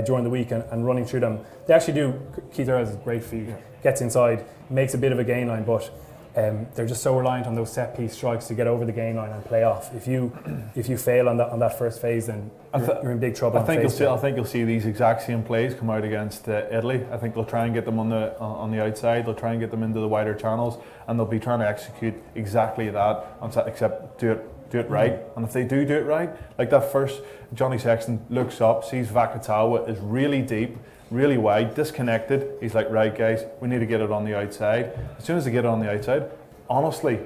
during the week and running through them. They actually do. Keith Earls is great feed, gets inside, makes a bit of a gain line, but they're just so reliant on those set piece strikes to get over the gain line and play off. If you fail on that first phase, then you're in big trouble. I think you'll see these exact same plays come out against Italy. I think they'll try and get them on the outside. They'll try and get them into the wider channels, and they'll be trying to execute exactly that, except do it right. And if they do it right, like that first, Johnny Sexton looks up, sees Vakatawa is really deep, really wide, disconnected. He's like, right guys, we need to get it on the outside. As soon as they get it on the outside, honestly,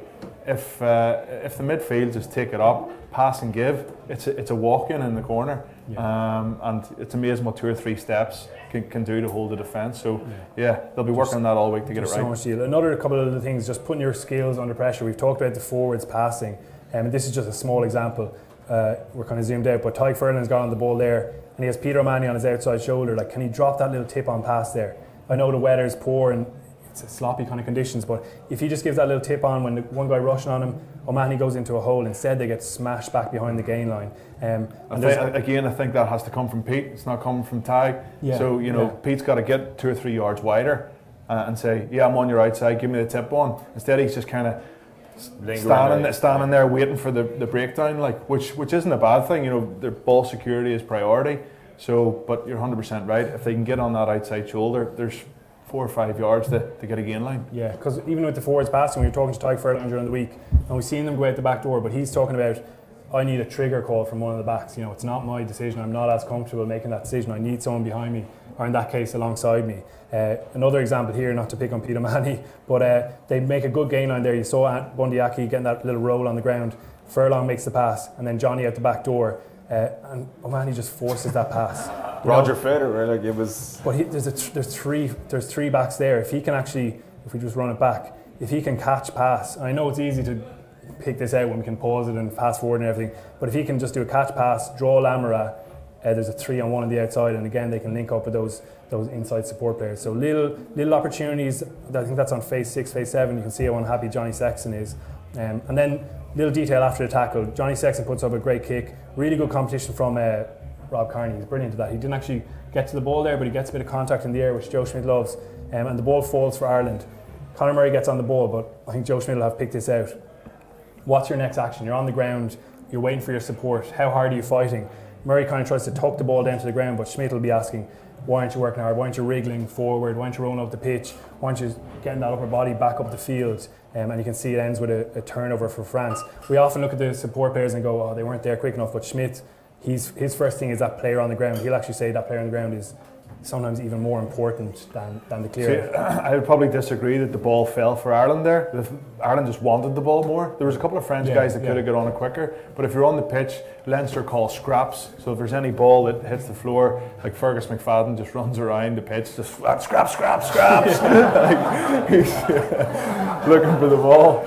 if the midfield just take it up, pass and give, it's a walk-in in the corner. And it's amazing what 2 or 3 steps can do to hold the defence. So they'll be working on that all week to get it right. So much deal. Another couple of other things, just putting your skills under pressure. We've talked about the forwards passing, and this is just a small example. We're kind of zoomed out, but Tyke Furlan's got on the ball there, and he has Peter O'Mahony on his outside shoulder. Like, can he drop that little tip-on pass there? I know the weather's poor and it's a sloppy kind of conditions, but if he just gives that little tip on when the one guy rushing on him, O'Mahony goes into a hole, instead they get smashed back behind the gain line. I think that has to come from Pete. It's not coming from Ty. Yeah, so, Pete's got to get 2 or 3 yards wider and say, yeah, I'm on your outside, give me the tip on. Instead he's just kind of standing there waiting for the breakdown, which isn't a bad thing. Their ball security is priority. So, but you're 100% right. If they can get on that outside shoulder, there's 4 or 5 yards to get a gain line. Yeah, because even with the forwards passing, we were talking to Ty Furlong during the week, and we've seen them go out the back door, but he's talking about, I need a trigger call from one of the backs. It's not my decision. I'm not as comfortable making that decision. I need someone behind me, or in that case, alongside me. Another example here, not to pick on Peter O'Mahony, but they make a good gain line there. You saw Bundy Aki getting that little roll on the ground. Furlong makes the pass, and then Johnny out the back door. And O'Mahony just forces that pass. Roger Federer, it was. But there's three backs there. If he can actually, if we just run it back, if he can catch pass, and I know it's easy to pick this out when we can pause it and fast forward and everything, but if he can just do a catch pass, draw Lamara, there's a 3-on-1 on the outside, and again they can link up with those inside support players. So little opportunities. I think that's on phase 6, phase 7. You can see how unhappy Johnny Sexton is, and then. Little detail after the tackle, Johnny Sexton puts up a great kick. Really good competition from Rob Kearney. He's brilliant at that. He didn't actually get to the ball there, but he gets a bit of contact in the air, which Joe Schmidt loves. And the ball falls for Ireland. Conor Murray gets on the ball, but I think Joe Schmidt will have picked this out. What's your next action? You're on the ground, you're waiting for your support. How hard are you fighting? Murray kind of tries to tuck the ball down to the ground, but Schmidt will be asking, why aren't you working hard? Why aren't you wriggling forward? Why aren't you rolling up the pitch? Why aren't you getting that upper body back up the field? And you can see it ends with a turnover for France. We often look at the support players and go, oh, they weren't there quick enough. But Schmidt, his first thing is that player on the ground. He'll actually say that player on the ground is sometimes even more important than the clear. See, I would probably disagree that the ball fell for Ireland there. Ireland just wanted the ball more. There was a couple of French guys that could have got on it quicker, but if you're on the pitch, Leinster call scraps. So if there's any ball that hits the floor, like Fergus McFadden just runs around the pitch, just scraps. Looking for the ball.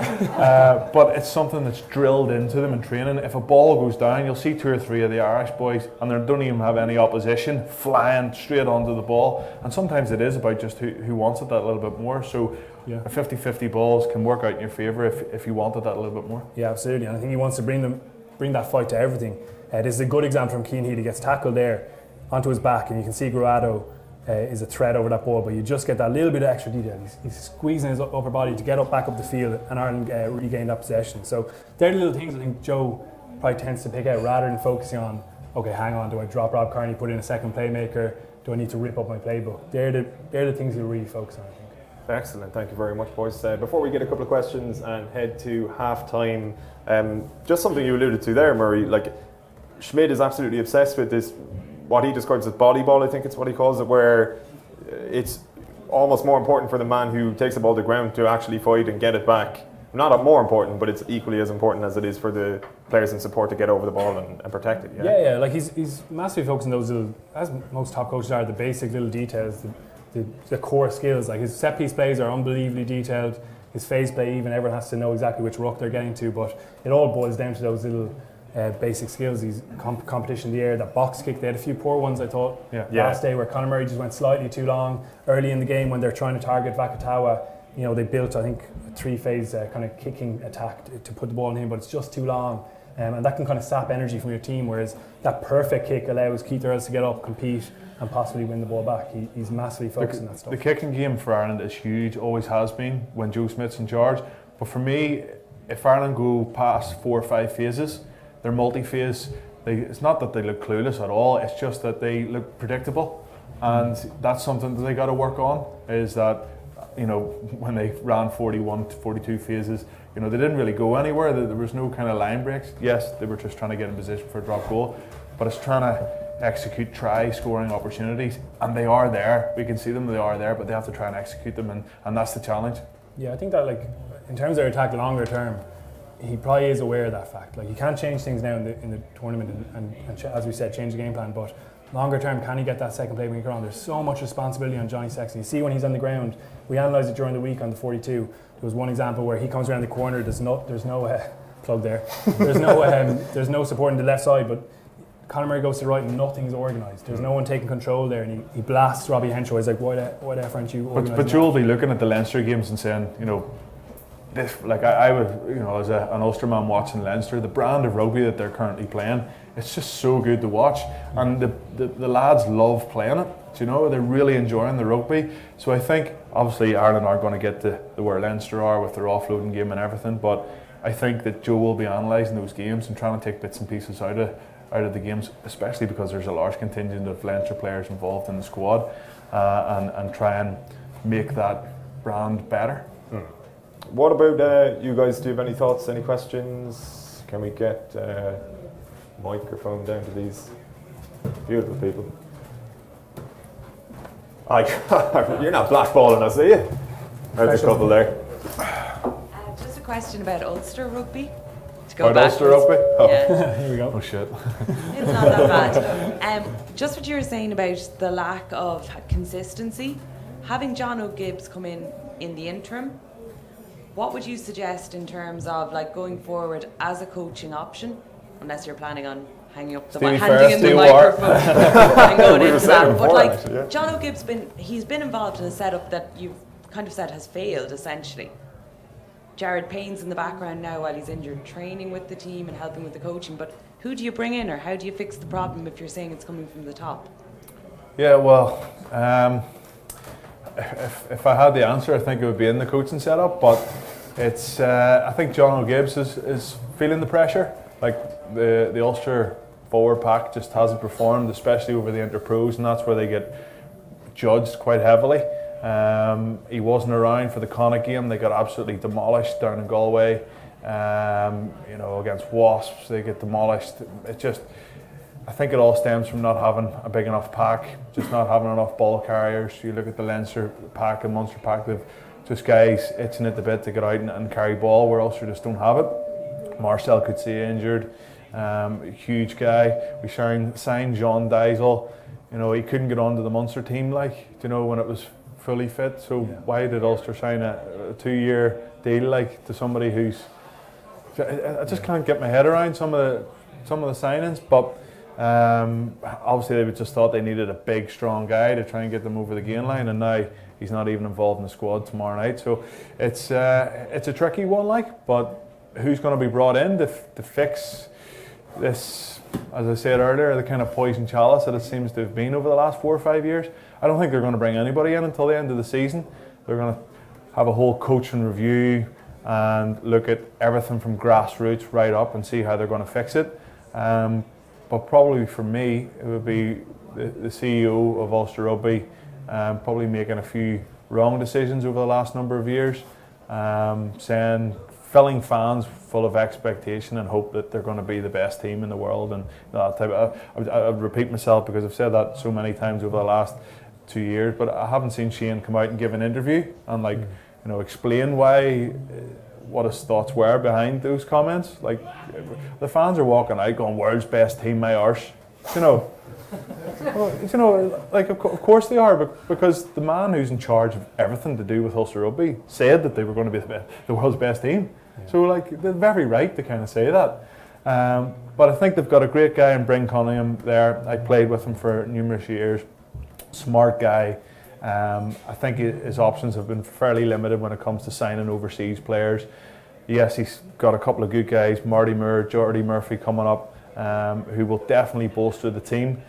But it's something that's drilled into them in training. If a ball goes down, you'll see 2 or 3 of the Irish boys, and they don't even have any opposition, flying straight onto the ball. And sometimes it is about just who wants it that little bit more. So a 50-50 balls can work out in your favour if you wanted that a little bit more. Yeah, absolutely. And I think he wants to bring that fight to everything. This is a good example from Cian Healy. He gets tackled there onto his back, and you can see Gruado is a threat over that ball, but you just get that little bit of extra detail. He's squeezing his upper body to get back up the field, and Ireland regained that possession. So they're the little things I think Joe probably tends to pick out rather than focusing on, okay, hang on, do I drop Rob Kearney, put in a second playmaker? Do I need to rip up my playbook? They're the things he'll really focus on, I think. Excellent, thank you very much, boys. Before we get a couple of questions and head to half-time, just something you alluded to there, Murray, Schmidt is absolutely obsessed with this, what he describes as body ball, I think it's what he calls it, where it's almost more important for the man who takes the ball to the ground to actually fight and get it back. Not more important, but it's equally as important as it is for the players in support to get over the ball and protect it. Yeah, he's massively focused on those little, as most top coaches are, the basic little details, the core skills. Like his set piece plays are unbelievably detailed. His phase play, even everyone has to know exactly which ruck they're getting to, but it all boils down to those little basic skills. He's competition in the air, that box kick. They had a few poor ones, I thought, last day, where Conor Murray just went slightly too long early in the game when they're trying to target Vakatawa. They built, I think, a 3-phase kind of kicking attack to put the ball in him, but it's just too long. And that can kind of sap energy from your team, whereas that perfect kick allows Keith Earls to get up, compete, and possibly win the ball back. He's massively focused on that stuff. The kicking game for Ireland is huge, always has been, when Joe Smith's in charge. But for me, if Ireland go past 4 or 5 phases, they're multi-phase. It's not that they look clueless at all, it's just that they look predictable. And that's something that they got to work on, is that when they ran 41 to 42 phases, they didn't really go anywhere. There was no kind of line breaks. Yes, they were just trying to get in position for a drop goal, but it's trying to execute scoring opportunities, and they are there. We can see them, they are there, but they have to try and execute them, and that's the challenge. Yeah, I think that in terms of their attack longer term, he probably is aware of that fact. You can't change things now in the tournament and as we said, change the game plan, but longer term, can he get that second playmaker on? There's so much responsibility on Johnny Sexton. You see when he's on the ground, we analysed it during the week on the 42. There was one example where he comes around the corner, there's no plug there. There's no support on the left side, but Conor Murray goes to the right and nothing's organised. There's no one taking control there, and he blasts Robbie Henshaw. He's like, why the F aren't you organising? But you'll be looking at the Leinster games and saying, you know, this, like I would, you know, as an Ulsterman watching Leinster, the brand of rugby that they're currently playing, it's just so good to watch, and the lads love playing it. You know, they're really enjoying the rugby. So I think obviously Ireland aren't going to get to where Leinster are with their offloading game and everything, but I think that Joe will be analysing those games and trying to take bits and pieces out of the games, especially because there's a large contingent of Leinster players involved in the squad, and try and make that brand better. What about you guys? Do you have any thoughts, any questions? Can we get microphone down to these beautiful people? You're not blackballing us, are you? There's a couple there. Just a question about Ulster rugby. About Ulster rugby? Oh. Yeah. Here we go. Oh shit. It's not that bad. Just what you were saying about the lack of consistency. Having John O'Gibbs come in the interim, what would you suggest in terms of like going forward as a coaching option, unless you're planning on handing in the microphone and going into that. But like actually, yeah. John O'Gibbs he's been involved in a setup that you've kind of said has failed essentially. Jared Payne's in the background now while he's injured, training with the team and helping with the coaching. But who do you bring in, or how do you fix the problem if you're saying it's coming from the top? Yeah, well, if I had the answer, I think it would be in the coaching setup. But it's I think John O'Gibbs is feeling the pressure. Like the Ulster forward pack just hasn't performed, especially over the interpros, and that's where they get judged quite heavily. He wasn't around for the Conor game. They got absolutely demolished down in Galway. You know, against Wasps, they get demolished. It just, I think it all stems from not having a big enough pack, just not having enough ball carriers. You look at the Leinster pack and Munster pack, they've just guys itching at the bit to get out and carry ball, where Ulster just don't have it. Marcel Coetzee injured, huge guy. We signed John Diesel. You know, he couldn't get onto the Munster team, like, you know, when it was fully fit. So why did Ulster sign a 2-year deal like to somebody who's? I just can't get my head around some of the signings. But obviously they just thought they needed a big, strong guy to try and get them over the gain line, and now he's not even involved in the squad tomorrow night. So it's a tricky one, like. But who's going to be brought in to fix this, as I said earlier, the kind of poison chalice that it seems to have been over the last 4 or 5 years? I don't think they're going to bring anybody in until the end of the season. They're going to have a whole coaching review and look at everything from grassroots right up and see how they're going to fix it. But probably for me, it would be the CEO of Ulster Rugby probably making a few wrong decisions over the last number of years, filling fans full of expectation and hope that they're going to be the best team in the world, and that type of. I would repeat myself because I've said that so many times over the last 2 years, but I haven't seen Shane come out and give an interview and explain what his thoughts were behind those comments. Like, the fans are walking out going, "World's best team, my arse," you know. Well, like of course they are, because the man who's in charge of everything to do with Ulster Rugby said that they were going to be the world's best team. Yeah. So like they're very right to kind of say that. But I think they've got a great guy in Bryn Cunningham there. I played with him for numerous years. Smart guy. I think his options have been fairly limited when it comes to signing overseas players. Yes, he's got a couple of good guys, Marty Moore, Jordy Murphy coming up, who will definitely bolster the team.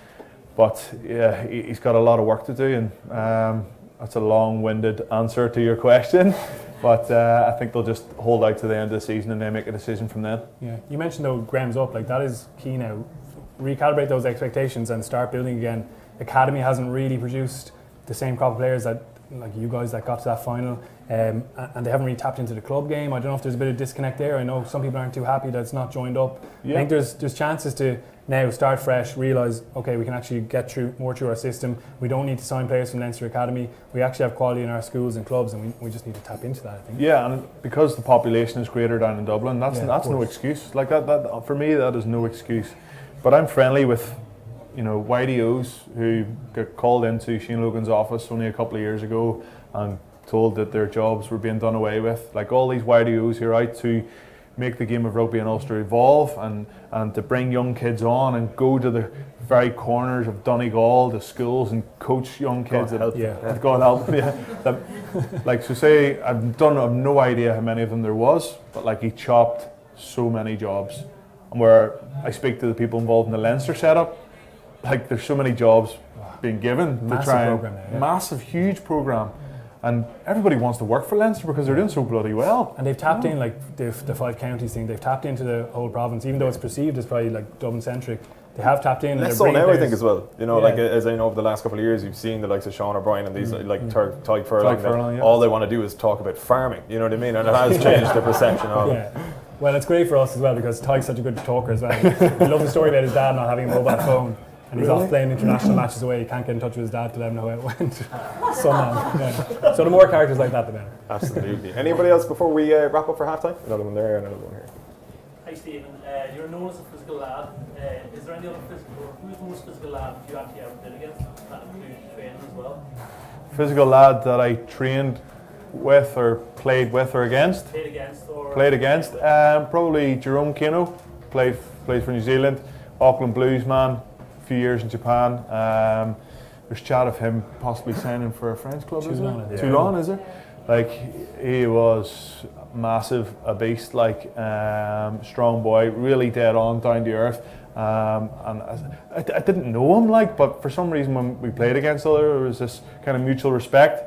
But yeah, he's got a lot of work to do, and that's a long-winded answer to your question. But I think they'll just hold out to the end of the season and then make a decision from then. Yeah, you mentioned though Graham's up, like that is key now. Recalibrate those expectations and start building again. Academy hasn't really produced the same crop of players that, like you guys, that got to that final, and they haven't really tapped into the club game. I don't know if there's a bit of disconnect there. I know some people aren't too happy that it's not joined up. Yeah. I think there's chances to now start fresh, realise, okay, we can actually get more through our system. We don't need to sign players from Leinster Academy. We actually have quality in our schools and clubs, and we just need to tap into that, I think. Yeah, and because the population is greater down in Dublin, that's no excuse. Like that for me, that is no excuse. But I'm friendly with, YDOs who got called into Shane Logan's office only a couple of years ago and told that their jobs were being done away with. Like all these YDOs who are out to make the game of rugby in Ulster evolve, and to bring young kids on and go to the very corners of Donegal, the schools, and coach young kids. God help, like, so say, I've no idea how many of them there was, but like he chopped so many jobs. And where I speak to the people involved in the Leinster setup, like there's so many jobs being given to try and massive, huge program. And everybody wants to work for Leinster because they're doing so bloody well. And they've tapped in, like the 5 counties thing, they've tapped into the whole province, even though it's perceived as probably like Dublin-centric. They have tapped in. Less so now, I think, as well. You know, like as I know over the last couple of years, you've seen the likes of Sean O'Brien and these Tyke Furlong. All they want to do is talk about farming. You know what I mean? And it has changed the perception of it. Well, it's great for us as well because Tyke's such a good talker as well. He loves the story about his dad not having a mobile phone. And he's off playing international matches away. He can't get in touch with his dad to let him know how it went. So the more characters like that, the better. Absolutely. Anybody else before we wrap up for halftime? Another one there, another one here. Hi Stephen, you're known as a physical lad. Is there any other physical, who's the most physical lad you actually ever played against? That includes training as well? Physical lad that I trained with or played with or against? Played against. Probably Jerome Kano, plays for New Zealand, Auckland Blues man. Few years in Japan. There's chat of him possibly signing for a French club. Toulon, is there? Like, he was massive, a beast, like strong boy, really dead on, down to earth. And I didn't know him, like, but for some reason when we played against other, there was this kind of mutual respect.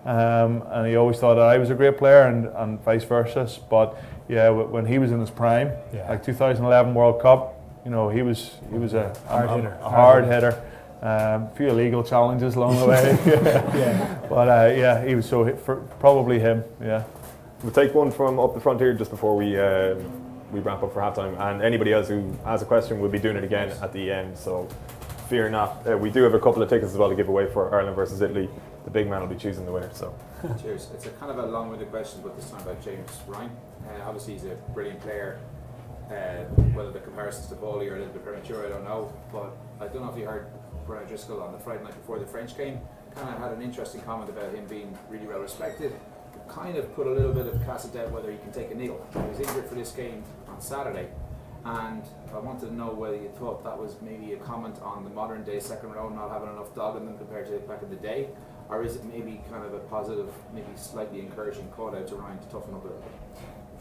And he always thought that I was a great player, and vice versa. But yeah, when he was in his prime, like 2011 World Cup. You know, he was a hard hitter. A few illegal challenges along the way. But he was probably him. Yeah. We'll take one from up the front here just before we wrap up for halftime. And anybody else who has a question, we'll be doing it again at the end. So fear not. We do have a couple of tickets as well to give away for Ireland versus Italy. The big man will be choosing the winner. So. Cheers. It's a kind of a long-winded question, but this time about James Ryan. Obviously, he's a brilliant player. Whether the comparisons to Bowley are a little bit premature, I don't know. But I don't know if you heard Brian Driscoll on the Friday night before the French game. Kind of had an interesting comment about him being really well respected. Kind of put a little bit of cast of doubt whether he can take a niggle. He was injured for this game on Saturday, and I wanted to know whether you thought that was maybe a comment on the modern day second row not having enough dog in them compared to back in the day, or is it maybe kind of a positive, maybe slightly encouraging call out to Ryan to toughen up a little bit?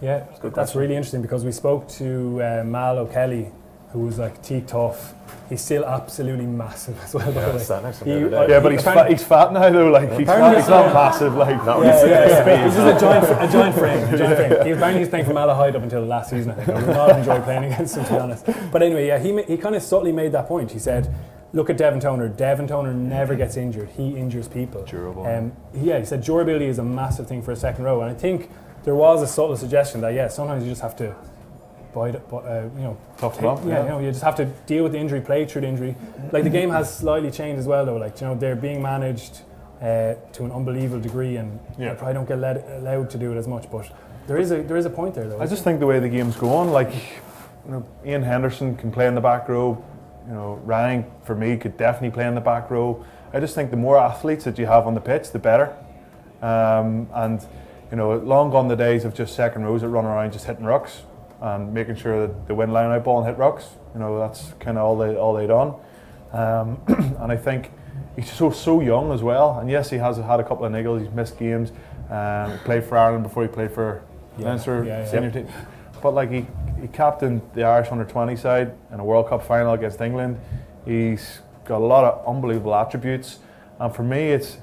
Yeah, that's really interesting because we spoke to Mal O'Kelly, who was like tough. He's still absolutely massive as well. But he's fat now though. Like he's not massive. Like he's just a giant frame. He's playing for Malahide up until last season. I think I would not have enjoyed playing against him, to be honest. But anyway, he kind of subtly made that point. He said, "Look at Devin Toner. Devin Toner never gets injured. He injures people." Durable. He said durability is a massive thing for a second row, and I think there was a subtle suggestion that sometimes you just have to tough it up. You just have to deal with the injury, play through the injury. Like the game has slightly changed as well, though. Like they're being managed to an unbelievable degree, and I probably don't get allowed to do it as much. But there is a point there, though. I just think the way the game's going, like Ian Henderson can play in the back row. Ryan for me could definitely play in the back row. I just think the more athletes that you have on the pitch, the better. Long gone the days of just second rows that run around just hitting rucks and making sure that they win line out ball and hit rucks. That's kind of all they done. And I think he's so young as well. And yes, he has had a couple of niggles. He's missed games. Played for Ireland before he played for Leinster senior team. But like he captained the Irish under-20 side in a World Cup final against England. He's got a lot of unbelievable attributes. And for me, it's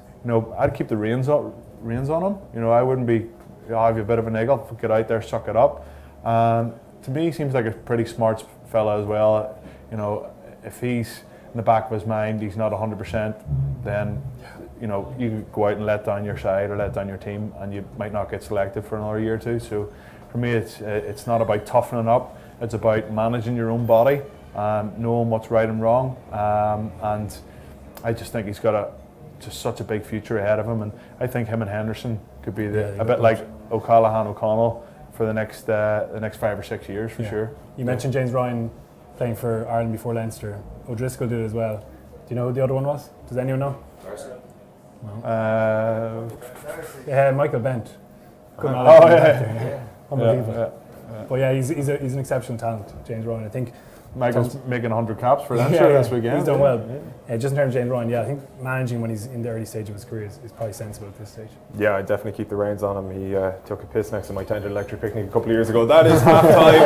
I'd keep the reins on him. I wouldn't be, I have a bit of a niggle, get out there, suck it up. And to me, he seems like a pretty smart fella as well. If he's in the back of his mind, he's not 100%, then you could go out and let down your side or let down your team, and you might not get selected for another year or two. So for me, it's not about toughening up. It's about managing your own body and knowing what's right and wrong. And I just think he's got just such a big future ahead of him, and I think him and Henderson could be a bit like O'Callaghan, O'Connell for the next 5 or 6 years for sure. You mentioned James Ryan playing for Ireland before Leinster. O'Driscoll did as well. Do you know who the other one was? Does anyone know? No. Michael Bent. Unbelievable. But yeah, he's an exceptional talent, James Ryan. I think Michael's making 100 caps for Leinster this weekend. He's done well. Just in terms of James Ryan, I think managing when he's in the early stage of his career is probably sensible at this stage. Yeah, I'd definitely keep the reins on him. He took a piss next to my tent at electric picnic a couple of years ago. That is half time.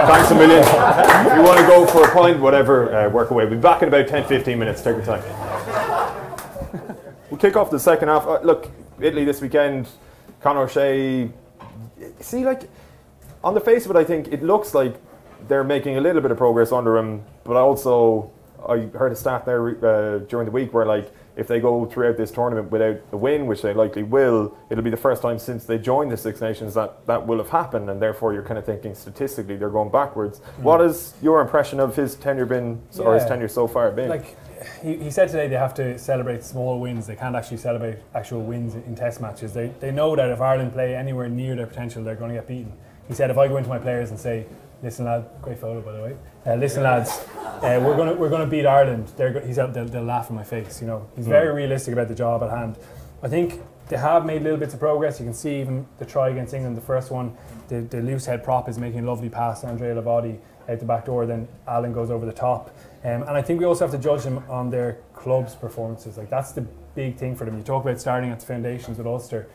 Thanks a million. If you want to go for a pint, whatever, work away. We'll be back in about 10-15 minutes. Take your time. We'll kick off the second half. Look, Italy this weekend, Conor O'Shea. See, like, on the face of it, I think it looks like they're making a little bit of progress under him, but also I heard a stat there during the week where, like, if they go throughout this tournament without a win, which they likely will, it'll be the first time since they joined the Six Nations that will have happened, and therefore you're kind of thinking statistically they're going backwards. What has your impression of his tenure been, or his tenure so far been? Like, he said today they have to celebrate small wins. They can't actually celebrate actual wins in test matches. They know that if Ireland play anywhere near their potential, they're going to get beaten. He said, if I go into my players and say, listen, lad, great photo by the way. Listen, lads, we're going to beat Ireland. They'll laugh in my face. You know, he's very realistic about the job at hand. I think they have made little bits of progress. You can see even the try against England, the first one, the loose head prop is making a lovely pass to Andrea Labodi out the back door. Then Alan goes over the top, and I think we also have to judge them on their club's performances. Like, that's the big thing for them. You talk about starting at the foundations with Ulster.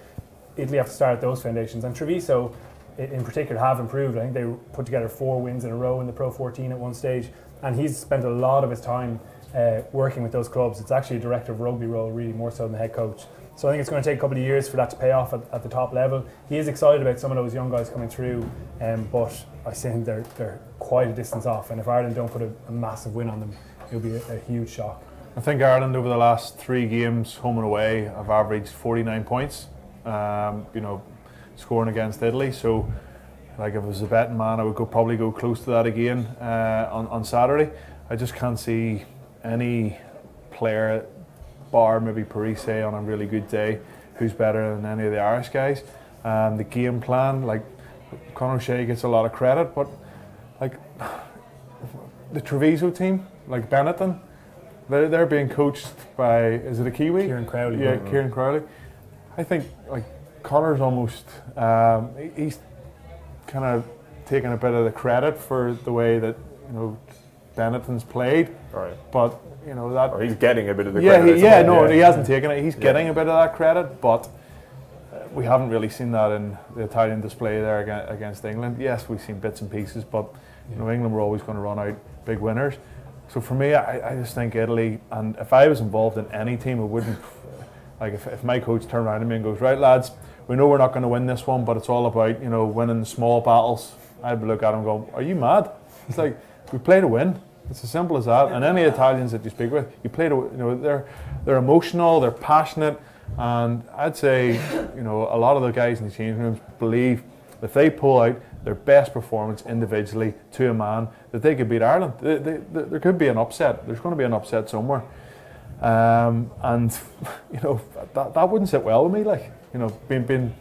Italy have to start at those foundations, and Treviso in particular have improved. I think they put together 4 wins in a row in the Pro 14 at one stage, and he's spent a lot of his time working with those clubs. It's actually a director of rugby role, really, more so than the head coach. So I think it's going to take a couple of years for that to pay off at the top level. He is excited about some of those young guys coming through, but I think they're quite a distance off, and if Ireland don't put a massive win on them, it'll be a huge shock. I think Ireland over the last 3 games, home and away, have averaged 49 points. Scoring against Italy, so like if I was a betting man, I would probably go close to that again on Saturday. I just can't see any player, bar maybe Parise on a really good day, who's better than any of the Irish guys. The game plan, like, Conor O'Shea gets a lot of credit, but like the Treviso team, like Benetton, they're being coached by, is it a Kiwi? Kieran Crowley. Yeah, Kieran Crowley. I think, like, Conor's almost, he's kind of taken a bit of the credit for the way that, you know, Benetton's played. Right. But, you know, that... Or he's getting a bit of the credit. He hasn't taken it. He's getting a bit of that credit, but we haven't really seen that in the Italian display there against England. Yes, we've seen bits and pieces, but, you know, England were always going to run out big winners. So for me, I just think Italy, and if I was involved in any team, it wouldn't... Like, if my coach turned around to me and goes, right, lads, we know we're not going to win this one, but it's all about, you know, winning small battles, I'd look at him and go, are you mad? It's like, we play to win. It's as simple as that. And any Italians that you speak with, you play to, you know, they're emotional, they're passionate, and I'd say, you know, a lot of the guys in the changing rooms believe that if they pull out their best performance individually to a man, that they could beat Ireland. There could be an upset. There's going to be an upset somewhere. And you know, that wouldn't sit well with me, like, you know, being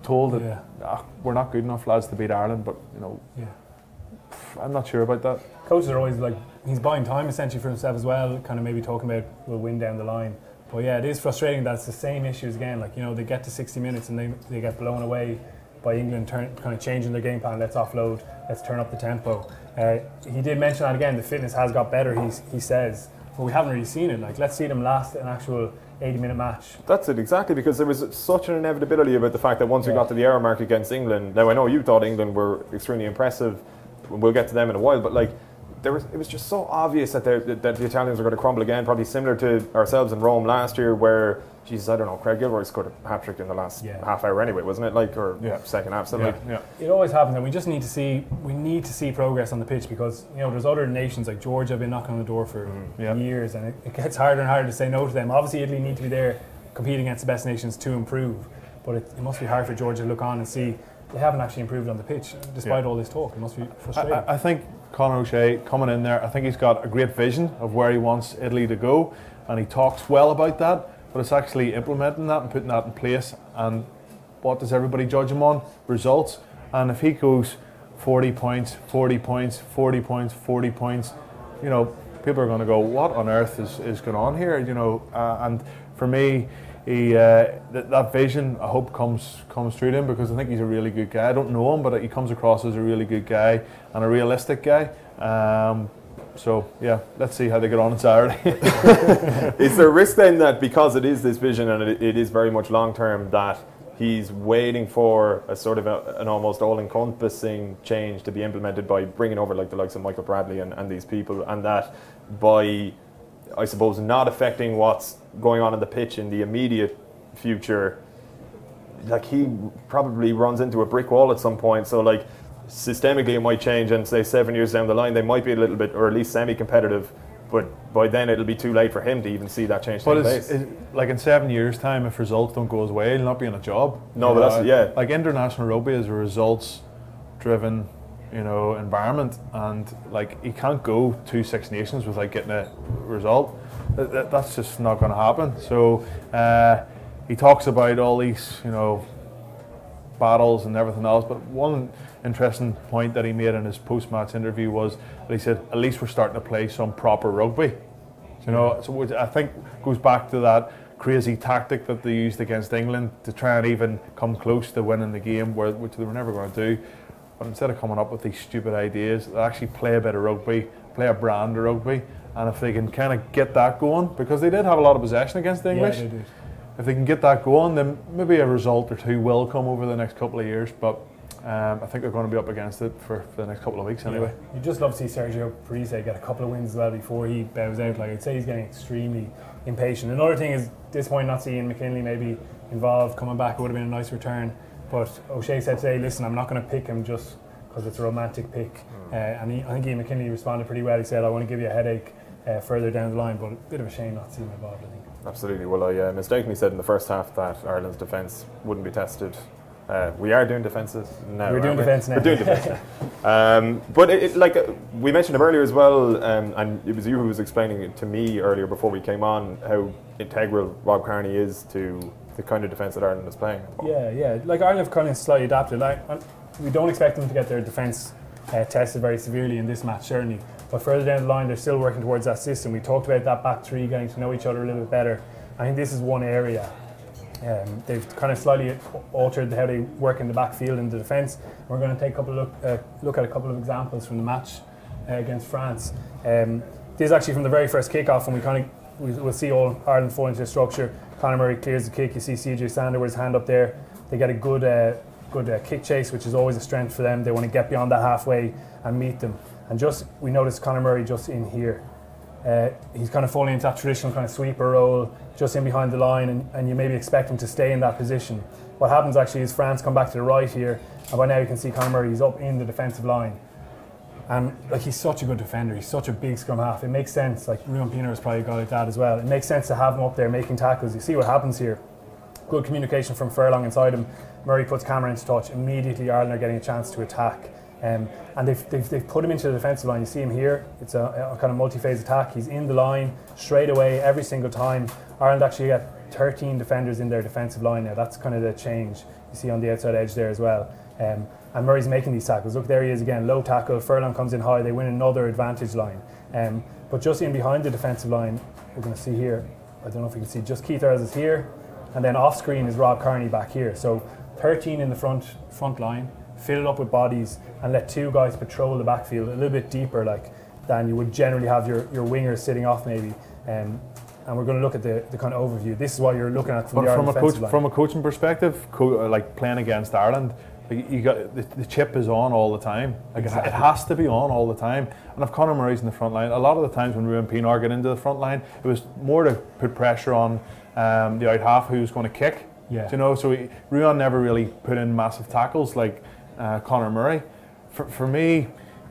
told that we're not good enough, lads, to beat Ireland, but, you know, I'm not sure about that. Coaches are always like, he's buying time essentially for himself as well, kind of maybe talking about we'll win down the line. But yeah, it is frustrating that it's the same issues again. Like, you know, they get to 60 minutes and they get blown away by England kind of changing their game plan. Let's offload, let's turn up the tempo. He did mention that again, the fitness has got better, he says. But we haven't really seen it. Like, let's see them last an actual 80-minute match. That's it, exactly, because there was such an inevitability about the fact that once we got to the hour mark against England, now I know you thought England were extremely impressive, we'll get to them in a while, but like, it was just so obvious that the Italians were going to crumble again, probably similar to ourselves in Rome last year, where, Jesus, I don't know, Craig Gilroy scored a hat-trick in the last half hour anyway, wasn't it? Like, or second half, something like. It always happens, and we just need to see progress on the pitch, because, you know, there's other nations like Georgia have been knocking on the door for years, and it gets harder and harder to say no to them. Obviously, Italy need to be there competing against the best nations to improve, but it must be hard for Georgia to look on and see they haven't actually improved on the pitch despite all this talk. It must be frustrating. I think Conor O'Shea coming in there, I think he's got a great vision of where he wants Italy to go, and he talks well about that, but it's actually implementing that and putting that in place. And what does everybody judge him on? Results. And if he goes 40 points, 40 points, 40 points, 40 points, you know, people are going to go, what on earth is going on here? You know, and for me, that vision, I hope, comes through to him, because I think he's a really good guy. I don't know him, but he comes across as a really good guy and a realistic guy. So yeah, let's see how they get on Saturday. Is there a risk then that because it is this vision and it is very much long term, that he's waiting for a sort of an almost all-encompassing change to be implemented by bringing over like the likes of Michael Bradley and these people, and that by, I suppose, not affecting what's going on in the pitch in the immediate future, like he probably runs into a brick wall at some point. So like systemically it might change, and say 7 years down the line they might be a little bit, or at least semi-competitive, but by then it'll be too late for him to even see that change take place. Like in 7 years' time, if results don't go his way, he'll not be in a job. No, but that's, yeah. Like international rugby is a results-driven, environment, and like he can't go 2 Six Nations without getting a result. That's just not going to happen. So he talks about all these, battles and everything else, but one interesting point that he made in his post-match interview was that he said, at least we're starting to play some proper rugby. So I think goes back to that crazy tactic that they used against England to try and even come close to winning the game, which they were never going to do. But instead of coming up with these stupid ideas, they actually play a bit of rugby, play a brand of rugby, and if they can kind of get that going, because they did have a lot of possession against the English. Yeah, they did. If they can get that going, then maybe a result or two will come over the next couple of years. But I think they're going to be up against it for the next couple of weeks anyway. Yeah. You'd just love to see Sergio Parise get a couple of wins as well before he bows out. Like, I'd say he's getting extremely impatient. Another thing is disappointing not seeing McKinley maybe involved, coming back. It would have been a nice return. But O'Shea said today, listen, I'm not going to pick him just because it's a romantic pick. And I think Ian McKinley responded pretty well. He said, I want to give you a headache further down the line, but a bit of a shame not to see him involved, I think. Absolutely. Well, I mistakenly said in the first half that Ireland's defence wouldn't be tested. We are doing defences now. We're doing defence now. We're doing defence now. But we mentioned him earlier as well, and it was you who was explaining it to me earlier before we came on, how integral Rob Kearney is to the kind of defence that Ireland is playing. Yeah. Like, Ireland have kind of slightly adapted. We don't expect them to get their defence tested very severely in this match, certainly. But further down the line, they're still working towards that system. We talked about that back three, getting to know each other a little bit better. I think this is one area. They've kind of slightly altered how they work in the backfield in the defence. We're going to take a look at a couple of examples from the match against France. This is actually from the very first kick-off, and we'll see all Ireland fall into the structure. Conor Murray clears the kick. You see CJ Sander with his hand up there. They get a good kick chase, which is always a strength for them. They want to get beyond that halfway and meet them. And we noticed Conor Murray just in here. He's kind of falling into that traditional kind of sweeper role, just in behind the line, and you maybe expect him to stay in that position. What happens actually is France come back to the right here, and by now you can see Conor Murray, he's up in the defensive line. And he's such a good defender, he's such a big scrum half. It makes sense, like Ruan Pienaar has probably got like that as well. It makes sense to have him up there making tackles. You see what happens here. Good communication from Furlong inside him. Murray puts Cameron into touch. Immediately Ireland are getting a chance to attack. And they've put him into the defensive line. You see him here. It's a kind of multi-phase attack. He's in the line straight away every single time. Ireland actually get 13 defenders in their defensive line now. That's kind of the change you see on the outside edge there as well. And Murray's making these tackles. Look, there he is again. Low tackle. Furlong comes in high. They win another advantage line. But just in behind the defensive line, we're going to see here. I don't know if you can see. Just Keith Earls is here, and then off screen is Rob Kearney back here. So 13 in the front line. Fill it up with bodies and let two guys patrol the backfield a little bit deeper than you would generally have your wingers sitting off maybe. And we're going to look at the kind of overview. This is what you're looking at from the Ireland defensive line. From a coaching perspective, like playing against Ireland, you got the chip is on all the time. Like exactly. It has to be on all the time. And if Conor Murray's in the front line, a lot of the times when Ruan Pienaar got into the front line, it was more to put pressure on the out half who's going to kick. Yeah. So Ruan never really put in massive tackles like Conor Murray. For me,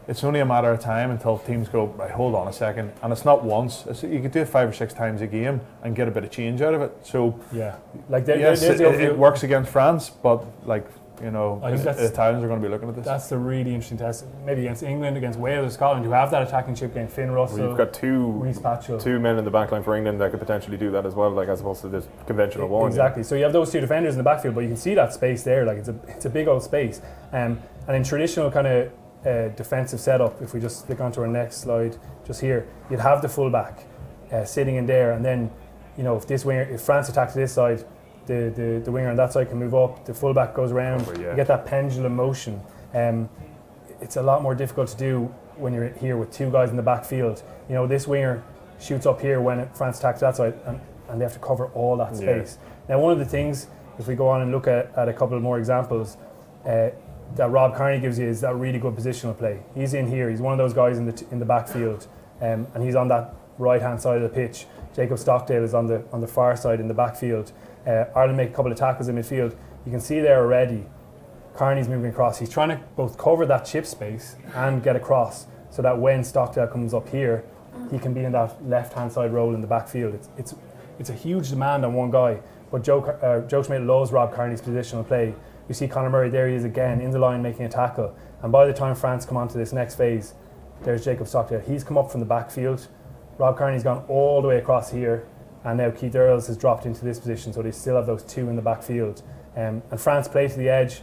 it's only a matter of time until teams go, right, hold on a second, and it's not once. You could do it 5 or 6 times a game and get a bit of change out of it. So yeah, it works against France, but the Italians are going to be looking at this. That's the really interesting test. Maybe against England, against Wales, Scotland, who have that attacking chip game. Finn Russell. Well, you've got two men in the back line for England that could potentially do that as well, as opposed to the conventional one. Exactly. So you have those two defenders in the backfield, but you can see that space there. It's a big old space. And in traditional kind of defensive setup, if we just flick onto our next slide, just here, you'd have the fullback sitting in there, and then if France attacks this side, the winger on that side can move up, the fullback goes around, you get that pendulum motion. It's a lot more difficult to do when you're here with two guys in the backfield. This winger shoots up here when France attacks that side, and they have to cover all that space. Now, one of the things, if we go on and look at a couple of more examples, that Rob Kearney gives you is that really good positional play. He's in here, he's one of those guys in the backfield, and he's on that right-hand side of the pitch. Jacob Stockdale is on the far side in the backfield. Ireland make a couple of tackles in midfield. You can see there already, Kearney's moving across. He's trying to both cover that chip space and get across, so that when Stockdale comes up here, he can be in that left-hand side role in the backfield. It's a huge demand on one guy, but Joe Schmidt loves Rob Kearney's positional play. You see Conor Murray, there he is again, in the line making a tackle. And by the time France come on to this next phase, there's Jacob Stockdale. He's come up from the backfield. Rob Kearney's gone all the way across here, and now Keith Earls has dropped into this position, so they still have those two in the backfield. And France play to the edge.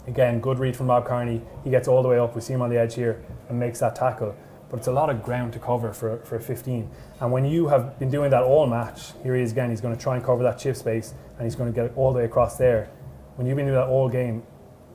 Again, good read from Rob Kearney. He gets all the way up. We see him on the edge here and makes that tackle. But it's a lot of ground to cover for a 15. And when you have been doing that all match, here he is again, he's going to try and cover that chip space, and he's going to get it all the way across there. When you've been doing that all game,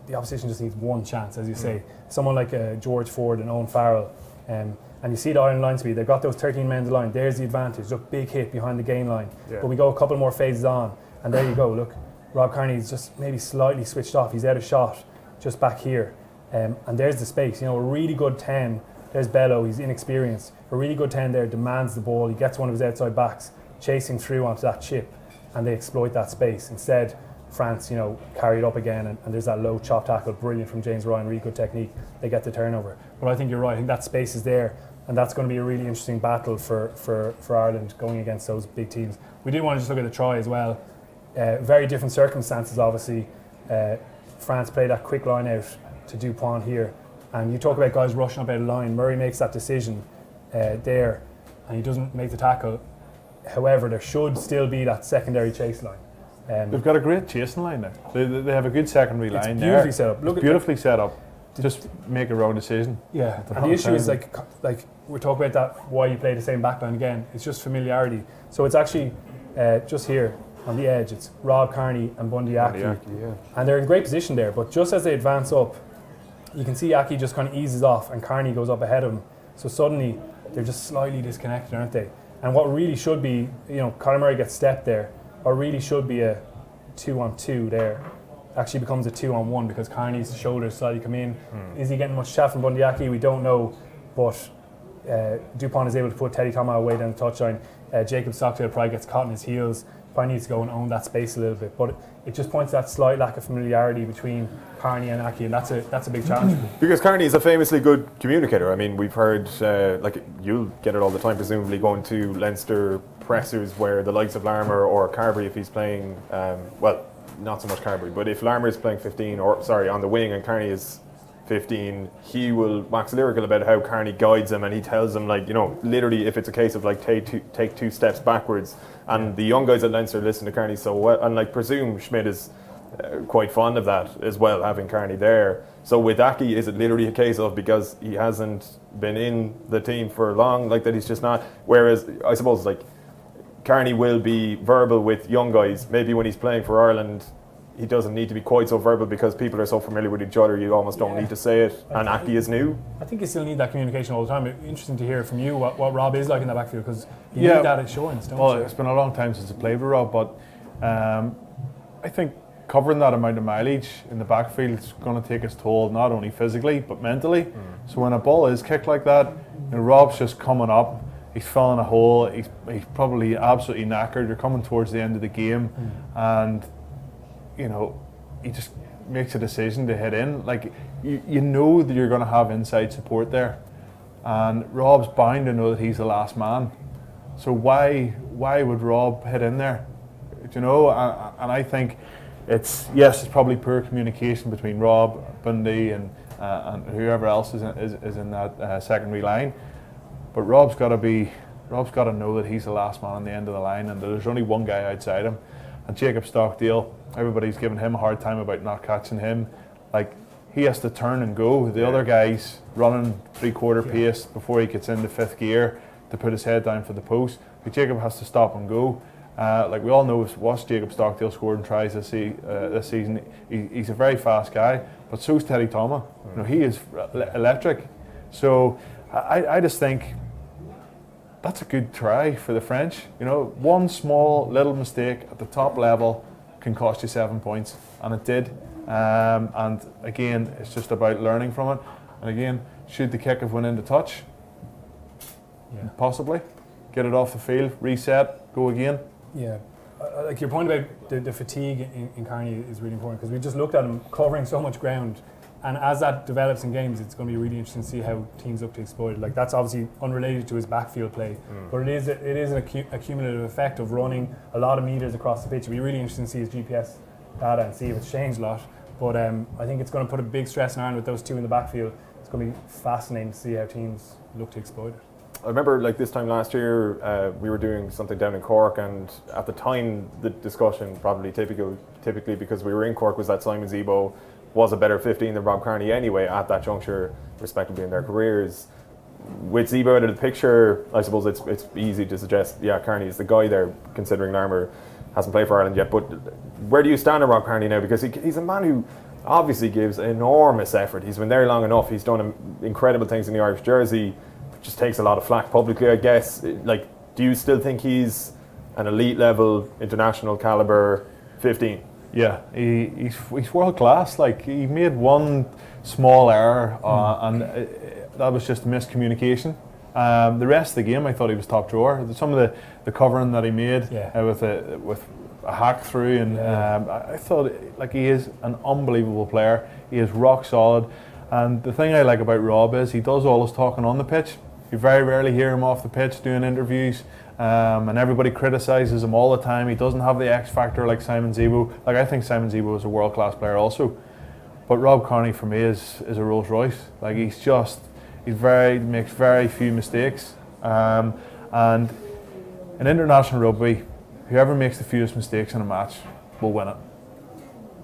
the opposition just needs one chance, as you say. Someone like George Ford and Owen Farrell. And you see the Ireland line speed, they've got those 13 men in the line. There's the advantage. Look, big hit behind the gain line. Yeah. But we go a couple more phases on, and there you go. Look, Rob Kearney's just maybe slightly switched off. He's out of shot just back here. And there's the space. A really good 10. There's Bello, he's inexperienced. A really good 10 there demands the ball. He gets one of his outside backs chasing through onto that chip, and they exploit that space. Instead, France, carry it up again, and there's that low chop tackle, brilliant from James Ryan, really good technique. They get the turnover. But I think you're right. I think that space is there, and that's going to be a really interesting battle for Ireland going against those big teams. We do want to just look at the try as well. Very different circumstances, obviously. France played that quick line out to Dupont here. And you talk about guys rushing up out of line. Murray makes that decision there, and he doesn't make the tackle. However, there should still be that secondary chase line. They've got a great chasing line there. They have a good secondary line there. Beautifully set up. Look, beautifully set up. Just make a wrong decision. Yeah, and the issue is like we're talking about that, why you play the same backline again. It's just familiarity. So it's actually just here on the edge. It's Rob Kearney and Bundy Aki. And they're in great position there. But just as they advance up, you can see Aki just kind of eases off and Kearney goes up ahead of him. So suddenly they're just slightly disconnected, aren't they? And what really should be, Conor Murray gets stepped there. What really should be a 2-on-2 there actually becomes a 2-on-1 because Kearney's shoulders slightly come in. Is he getting much chat from Bundy Aki? We don't know. But Dupont is able to put Teddy Thomas away down the touchline. Jacob Stockdale probably gets caught in his heels. Probably needs to go and own that space a little bit. But it just points to that slight lack of familiarity between Kearney and Aki, and that's a big challenge. Because Kearney is a famously good communicator. I mean, we've heard, you'll get it all the time, presumably going to Leinster pressers where the likes of Larmour or Carbery, if he's playing, not so much Carbery, but if Larmour is playing 15, on the wing and Kearney is 15, he will wax lyrical about how Kearney guides him, and he tells him, literally, if it's a case of take two steps backwards. And the young guys at Leinster listen to Kearney so well, and presume Schmidt is quite fond of that as well, having Kearney there. So with Aki, is it literally a case of, because he hasn't been in the team for long, that he's just not? Whereas I suppose Kearney will be verbal with young guys. Maybe when he's playing for Ireland, he doesn't need to be quite so verbal because people are so familiar with each other, you almost don't need to say it. And Aki is new. I think you still need that communication all the time. Interesting to hear from you what Rob is like in that backfield, because you need that assurance, don't you? It's been a long time since I played with Rob, but I think covering that amount of mileage in the backfield is going to take its toll, not only physically but mentally. So when a ball is kicked like that, Rob's just coming up, he's filling a hole, he's probably absolutely knackered. You're coming towards the end of the game, and he just makes a decision to hit in. You know that you're going to have inside support there, and Rob's bound to know that he's the last man. So why would Rob hit in there? And I think it's probably poor communication between Rob, Bundy, and whoever else is in that secondary line. But Rob's got to know that he's the last man on the end of the line, and there's only one guy outside him. And Jacob Stockdale, everybody's giving him a hard time about not catching him. He has to turn and go. The other guy's running 3/4 pace before he gets into fifth gear to put his head down for the post. But Jacob has to stop and go. Like we all know, watched Jacob Stockdale scored and tries this season. He's a very fast guy, but so's Teddy Thomas. You know, he is electric. So I just think that's a good try for the French. You know, one small little mistake at the top level can cost you 7 points, and it did. And again, it's just about learning from it. And again, should the kick have went into touch? Yeah. Possibly. Get it off the field, reset, go again. Yeah. Like your point about the fatigue in Carney is really important, because we just looked at him covering so much ground, and as that develops in games, it's going to be really interesting to see how teams look to exploit it. Like, that's obviously unrelated to his backfield play, but it is a cumulative effect of running a lot of meters across the pitch. It'll be really interesting to see his GPS data and see if it's changed a lot. But I think it's going to put a big stress on Ireland with those two in the backfield. It's going to be fascinating to see how teams look to exploit it. I remember, like, this time last year, we were doing something down in Cork, and at the time the discussion, probably typically because we were in Cork, was that Simon Zebo was a better 15 than Rob Kearney anyway at that juncture, respectively, in their careers. With Zebo out of the picture, I suppose it's easy to suggest, yeah, Kearney is the guy there, considering Larmour hasn't played for Ireland yet. But where do you stand on Rob Kearney now? Because he's a man who obviously gives enormous effort. He's been there long enough. He's done incredible things in the Irish jersey. Just takes a lot of flack publicly, I guess. Like, do you still think he's an elite level, international caliber 15? Yeah, he's world class. Like, he made one small error, and that was just miscommunication. The rest of the game, I thought he was top drawer. Some of the covering that he made with a hack through, and I thought, like, he is an unbelievable player. He is rock solid, and the thing I like about Rob is he does all his talking on the pitch. You very rarely hear him off the pitch doing interviews, and everybody criticises him all the time. He doesn't have the X factor like Simon Zebo. Like, I think Simon Zebo is a world class player also, but Rob Kearney for me is a Rolls Royce. Like, makes very few mistakes, and in international rugby, whoever makes the fewest mistakes in a match will win it,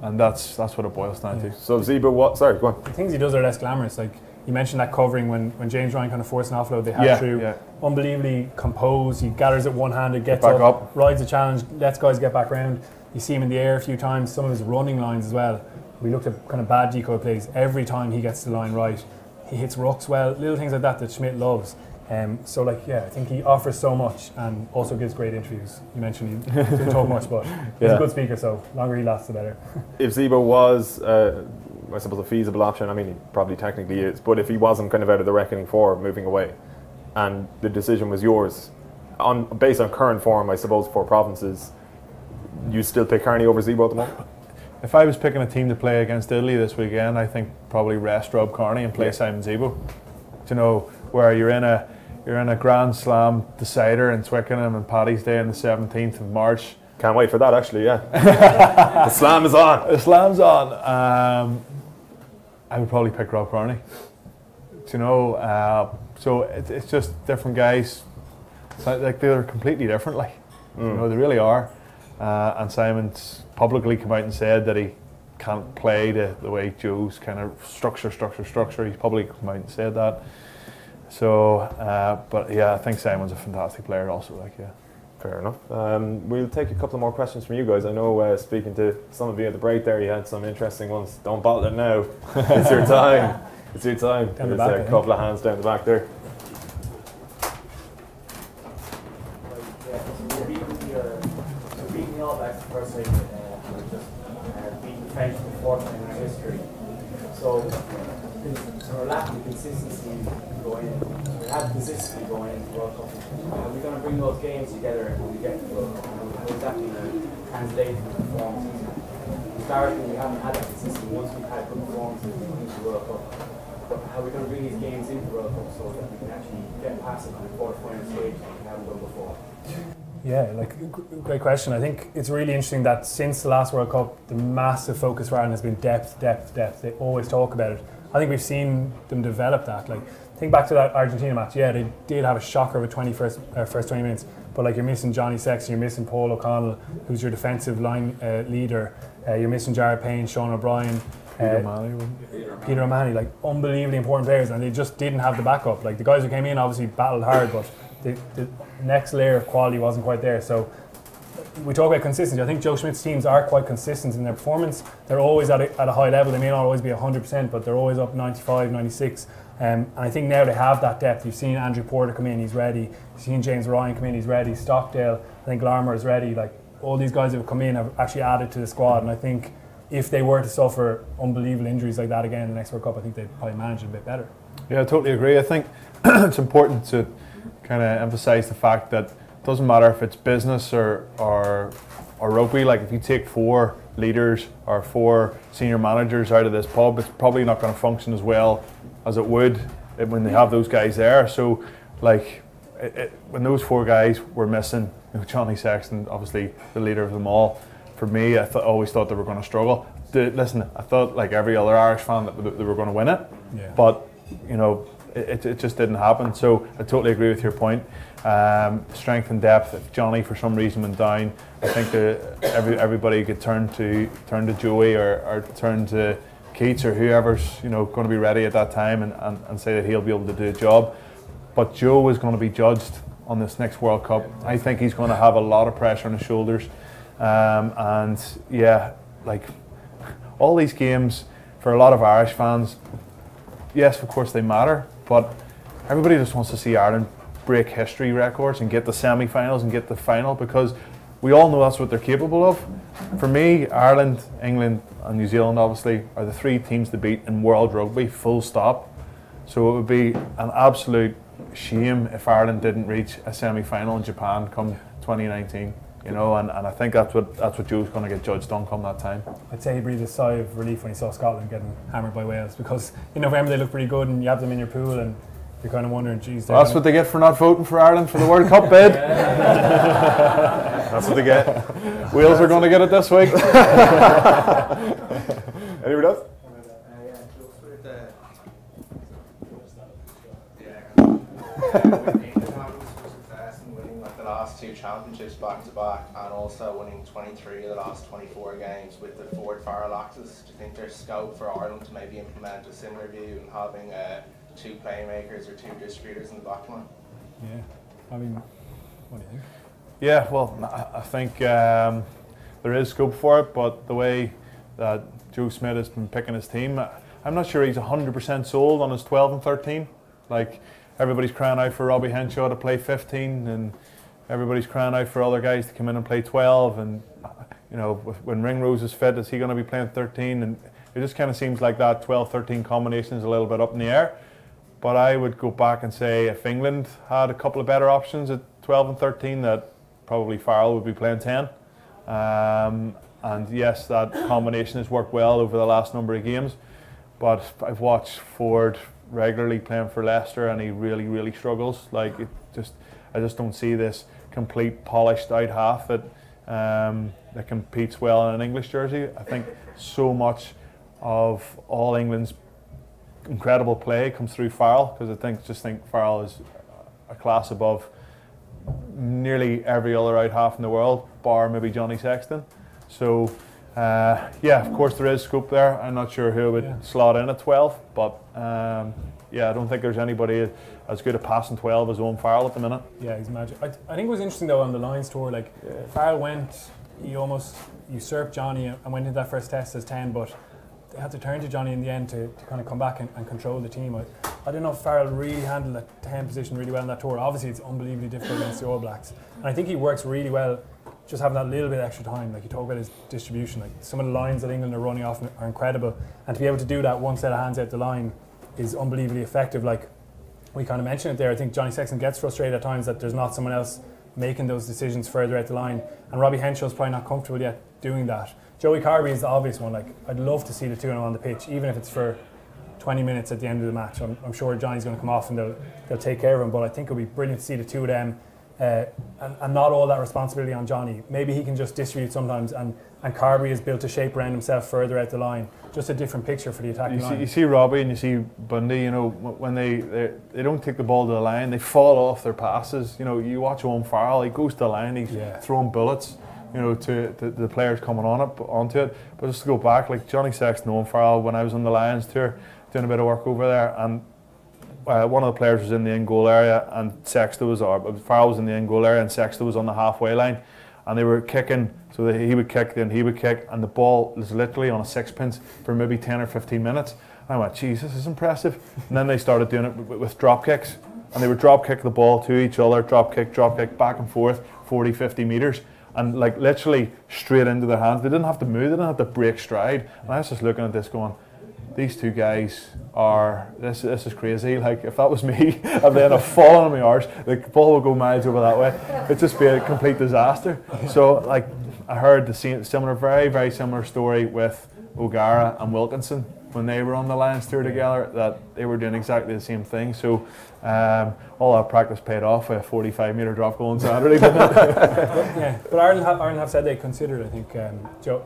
and that's what it boils down to. So Zebo, sorry, go on. The things he does are less glamorous. Like, you mentioned that covering when James Ryan kind of forced an offload, they had through. Unbelievably composed. He gathers it one-handed, gets up, rides the challenge, lets guys get back round. You see him in the air a few times. Some of his running lines as well. We looked at kind of bad decoy plays. Every time he gets the line right, he hits rucks well. Little things like that Schmidt loves. So, like, yeah, I think he offers so much and also gives great interviews. You mentioned he didn't talk much, but he's a good speaker, so the longer he lasts, the better. If Zebo was, I suppose, a feasible option, I mean, he probably technically is, but if he wasn't kind of out of the reckoning for moving away, and the decision was yours, based on current form, I suppose, for provinces, you still pick Kearney over Zebo at the moment? If I was picking a team to play against Italy this weekend, I think probably rest Rob Kearney and play Simon Zebo. You know, where you're in a Grand Slam decider in Twickenham and Paddy's Day on the 17th of March. Can't wait for that, actually, yeah. The slam is on. The slam's on. I would probably pick Rob Kearney. You know, so it's just different guys. Like, they're completely different, like. You know, they really are. And Simon's publicly come out and said that he can't play the way Joe's kind of structure. He's publicly come out and said that. So, but yeah, I think Simon's a fantastic player also, like, yeah. Fair enough. We'll take a couple of more questions from you guys. I know, speaking to some of you at the break there, you had some interesting ones. Don't bottle it now. It's your time. It's your time. Down the There's back, a couple of hands down the back there. You're beating the All Blacks the first time, and just beating the French for the fourth time in our history. So we're lacking consistency going in. We have consistency going into the World Cup. Are we going to bring those games together when we get to the World Cup? How is that going to translate into performances? Historically, we haven't had that consistency once we've had good performances into the World Cup. But how are we going to bring these games into the World Cup so that we can actually get past it on the quarter-final stage like we haven't done before? Yeah, like, great question. I think it's really interesting that since the last World Cup, the massive focus for Ireland has been depth. They always talk about it. I think we've seen them develop that. Like, think back to that Argentina match. Yeah, they did have a shocker of a first 20 minutes, but like, you're missing Johnny Sexton, you're missing Paul O'Connell, who's your defensive line leader. You're missing Jared Payne, Sean O'Brien, Peter O'Mahony, like, unbelievably important players, and they just didn't have the backup. Like, the guys who came in obviously battled hard, but the next layer of quality wasn't quite there. So we talk about consistency. I think Joe Schmidt's teams are quite consistent in their performance. They're always at a high level. They may not always be 100%, but they're always up 95, 96. And I think now they have that depth. You've seen Andrew Porter come in, he's ready. You've seen James Ryan come in, he's ready. Stockdale, I think Larmour is ready. Like, all these guys who have come in have actually added to the squad. And I think if they were to suffer unbelievable injuries like that again in the next World Cup, I think they'd probably manage it a bit better. Yeah, I totally agree. I think it's important to kind of emphasise the fact that it doesn't matter if it's business or rugby. Like, if you take 4 leaders or 4 senior managers out of this pub, it's probably not going to function as well as it would when they have those guys there. So, like, when those 4 guys were missing, Johnny Sexton, obviously the leader of them all, for me, I always thought they were going to struggle. Listen, I thought, like every other Irish fan, that they were going to win it. Yeah. But, you know, it just didn't happen. So I totally agree with your point. Strength and depth. If Johnny for some reason went down, I think everybody could turn to Joey or turn to Keats or whoever's going to be ready at that time and say that he'll be able to do a job. But Joe is going to be judged on this next World Cup. I think he's going to have a lot of pressure on his shoulders. And yeah, like, all these games for a lot of Irish fans, yes, of course they matter, but everybody just wants to see Ireland break history records and get the semi-finals and get the final, because we all know that's what they're capable of. For me, Ireland, England and New Zealand obviously are the 3 teams to beat in world rugby, full stop. So it would be an absolute shame if Ireland didn't reach a semi-final in Japan come 2019. And I think that's what Joe's going to get judged on come that time. I'd say he breathed a sigh of relief when he saw Scotland getting hammered by Wales, because in November they look pretty good and you have them in your pool and you're kind of wondering, geez. Well, that's what they get for not voting for Ireland for the World Cup bid. That's what they get. Wales are going to get it this week. Anybody else? Last 2 championships back to back, and also winning 23 of the last 24 games with the forward Farrell axis. Do you think there's scope for Ireland to maybe implement a similar view and having 2 playmakers or 2 distributors in the back line? Yeah, I mean, what do you think? Yeah, well, I think there is scope for it, but the way that Joe Schmidt has been picking his team, I'm not sure he's 100% sold on his 12 and 13. Like, everybody's crying out for Robbie Henshaw to play 15, and everybody's crying out for other guys to come in and play 12, and when Ringrose is fit, is he going to be playing 13? And it just kind of seems like that 12-13 combination is a little bit up in the air. But I would go back and say if England had a couple of better options at 12 and 13, that probably Farrell would be playing 10. And yes, that combination has worked well over the last number of games. But I've watched Ford regularly playing for Leicester, and he really, really struggles. Like, I just don't see this complete polished out half that competes well in an English jersey. I think so much of all England's incredible play comes through Farrell, because I think Farrell is a class above nearly every other out half in the world, bar maybe Johnny Sexton. So yeah, of course there is scope there. I'm not sure who would slot in at 12, but yeah, I don't think there's anybody as good at passing 12 as Owen Farrell at the minute. Yeah, he's magic. I think it was interesting though on the Lions tour, like Farrell he almost usurped Johnny and went into that first test as 10, but they had to turn to Johnny in the end to kind of come back and control the team. I don't know if Farrell really handled that 10 position really well on that tour. Obviously it's unbelievably difficult against the All Blacks, and I think he works really well just having that little bit extra time. Like, you talk about his distribution, like some of the lines that England are running off are incredible, and to be able to do that one set of hands out the line is unbelievably effective. Like, we kind of mentioned it there, I think Johnny Sexton gets frustrated at times that there's not someone else making those decisions further out the line, and Robbie Henshaw's probably not comfortable yet doing that. Joey Carbery is the obvious one. Like, I'd love to see the two of them on the pitch, even if it's for 20 minutes at the end of the match. I'm sure Johnny's going to come off and they'll take care of him, but I think it would be brilliant to see the two of them and not all that responsibility on Johnny. Maybe he can just distribute sometimes, and Carbery is built to shape around himself further out the line. Just a different picture for the attacking line. You see Robbie and you see Bundy, you know, when they don't take the ball to the line, they fall off their passes. You know, you watch Owen Farrell, he goes to the line, he's throwing bullets, you know, to the players coming onto it. But just to go back, like Johnny Sexton, Owen Farrell, when I was on the Lions tour, doing a bit of work over there, and one of the players was in the in goal area, and Farrell was in the in goal area, and Sexton was on the halfway line, and they were kicking, so that he would kick, then he would kick, and the ball was literally on a sixpence for maybe 10 or 15 minutes. And I went, geez, this is impressive. And then they started doing it with drop kicks, and they would drop kick the ball to each other, drop kick, back and forth, 40, 50 metres, and like literally straight into their hands. They didn't have to move, they didn't have to break stride. And I was just looking at this going, these two guys are, this is crazy. Like, if that was me, and then I've fallen on my arse, the ball would go miles over that way. It'd just be a complete disaster. So, like, I heard the similar, very, very similar story with O'Gara and Wilkinson when they were on the Lions tour together, that they were doing exactly the same thing. So, all our practice paid off with a 45-metre drop goal on Saturday. Yeah, but Ireland have said they considered, I think,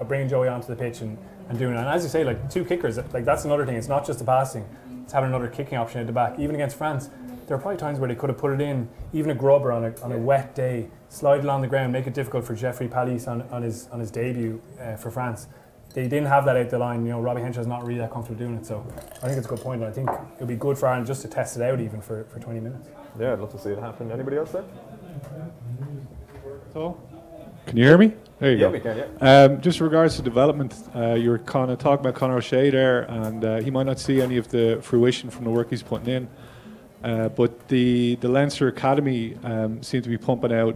bringing Joey onto the pitch and doing it. And as you say, like, two kickers, like, that's another thing. It's not just the passing, it's having another kicking option at the back. Even against France, there are probably times where they could have put it in, even a grubber on a wet day, slide it along the ground, make it difficult for Jeffrey Pallis on his debut for France. They didn't have that out the line. You know, Robbie Henshaw's not really that comfortable doing it. So I think it's a good point. And I think it would be good for Ireland just to test it out even for 20 minutes. Yeah, I'd love to see it happen. Anybody else there? So, can you hear me? There you go. We can, yeah. Just regards to development, you were kind of talking about Conor O'Shea there, and he might not see any of the fruition from the work he's putting in. But the Leinster Academy seem to be pumping out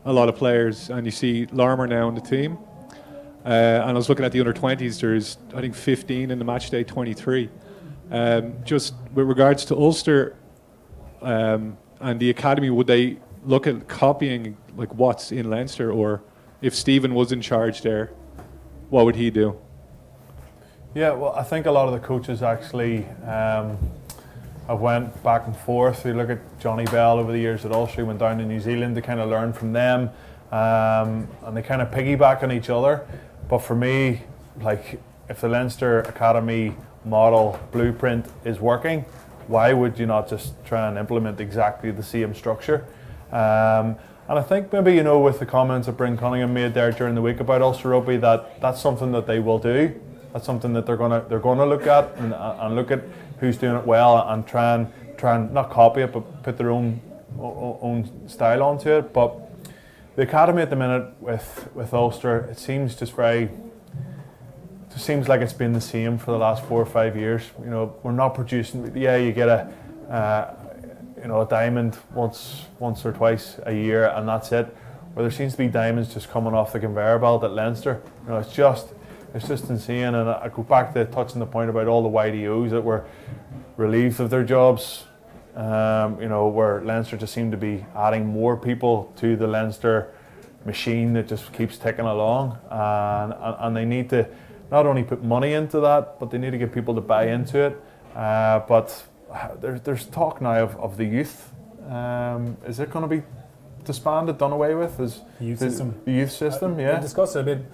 a lot of players, and you see Larmour now in the team. And I was looking at the under-20s, there's, I think, 15 in the match day, 23. Just with regards to Ulster and the academy, would they look at copying like what's in Leinster, or if Stephen was in charge there, what would he do? Yeah, well, I think a lot of the coaches actually have went back and forth. You look at Johnny Bell over the years at Ulster, went down to New Zealand to kind of learn from them, and they kind of piggyback on each other. But for me, like, if the Leinster Academy model blueprint is working, why would you not just try and implement exactly the same structure? And I think maybe, you know, with the comments that Bryn Cunningham made there during the week about Ulster Rugby, that's something that they will do. That's something that they're gonna look at and look at who's doing it well and try and not copy it, but put their own style onto it. But the academy at the minute with Ulster, it seems just seems like it's been the same for the last 4 or 5 years. You know, we're not producing. Yeah, you get a diamond once or twice a year, and that's it. Where there seems to be diamonds just coming off the conveyor belt at Leinster. You know, it's just insane. And I go back to touching the point about all the YDOs that were relieved of their jobs. Where Leinster just seem to be adding more people to the Leinster machine that just keeps ticking along, and they need to not only put money into that, but they need to get people to buy into it. But there's talk now of the youth. Is it going to be disbanded, done away with? Is the youth system? The youth system, yeah. We discussed it a bit.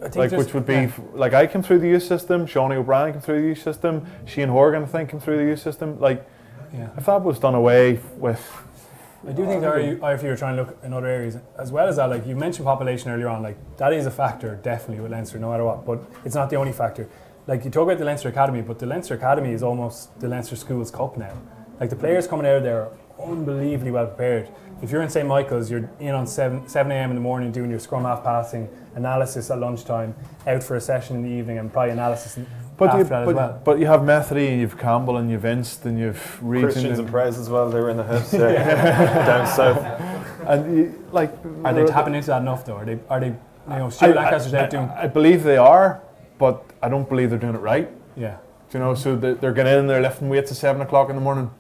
I think like, which would be like, I came through the youth system. Seanie O'Brien came through the youth system. Shane Horgan, I think, came through the youth system. Like, if that was done away with. I do think if you were trying to look in other areas as well as that, like you mentioned population earlier on, like that is a factor definitely with Leinster no matter what, but it's not the only factor. Like you talk about the Leinster Academy, but the Leinster Academy is almost the Leinster Schools Cup now. Like the players coming out of there are unbelievably well prepared. If you're in St. Michael's, you're in on 7 a.m. in the morning doing your scrum half passing, analysis at lunchtime, out for a session in the evening, and probably analysis after that as well. But you have Methody, and you've Campbell, and you've Inst, and you've Reed, Christians and Prez as well. They were in the house down south. And are they tapping into that enough though? Are they Stuart Lancaster's out doing? I believe they are, but I don't believe they're doing it right. Yeah. You know, so they're getting in, they're lifting weights at 7 o'clock in the morning.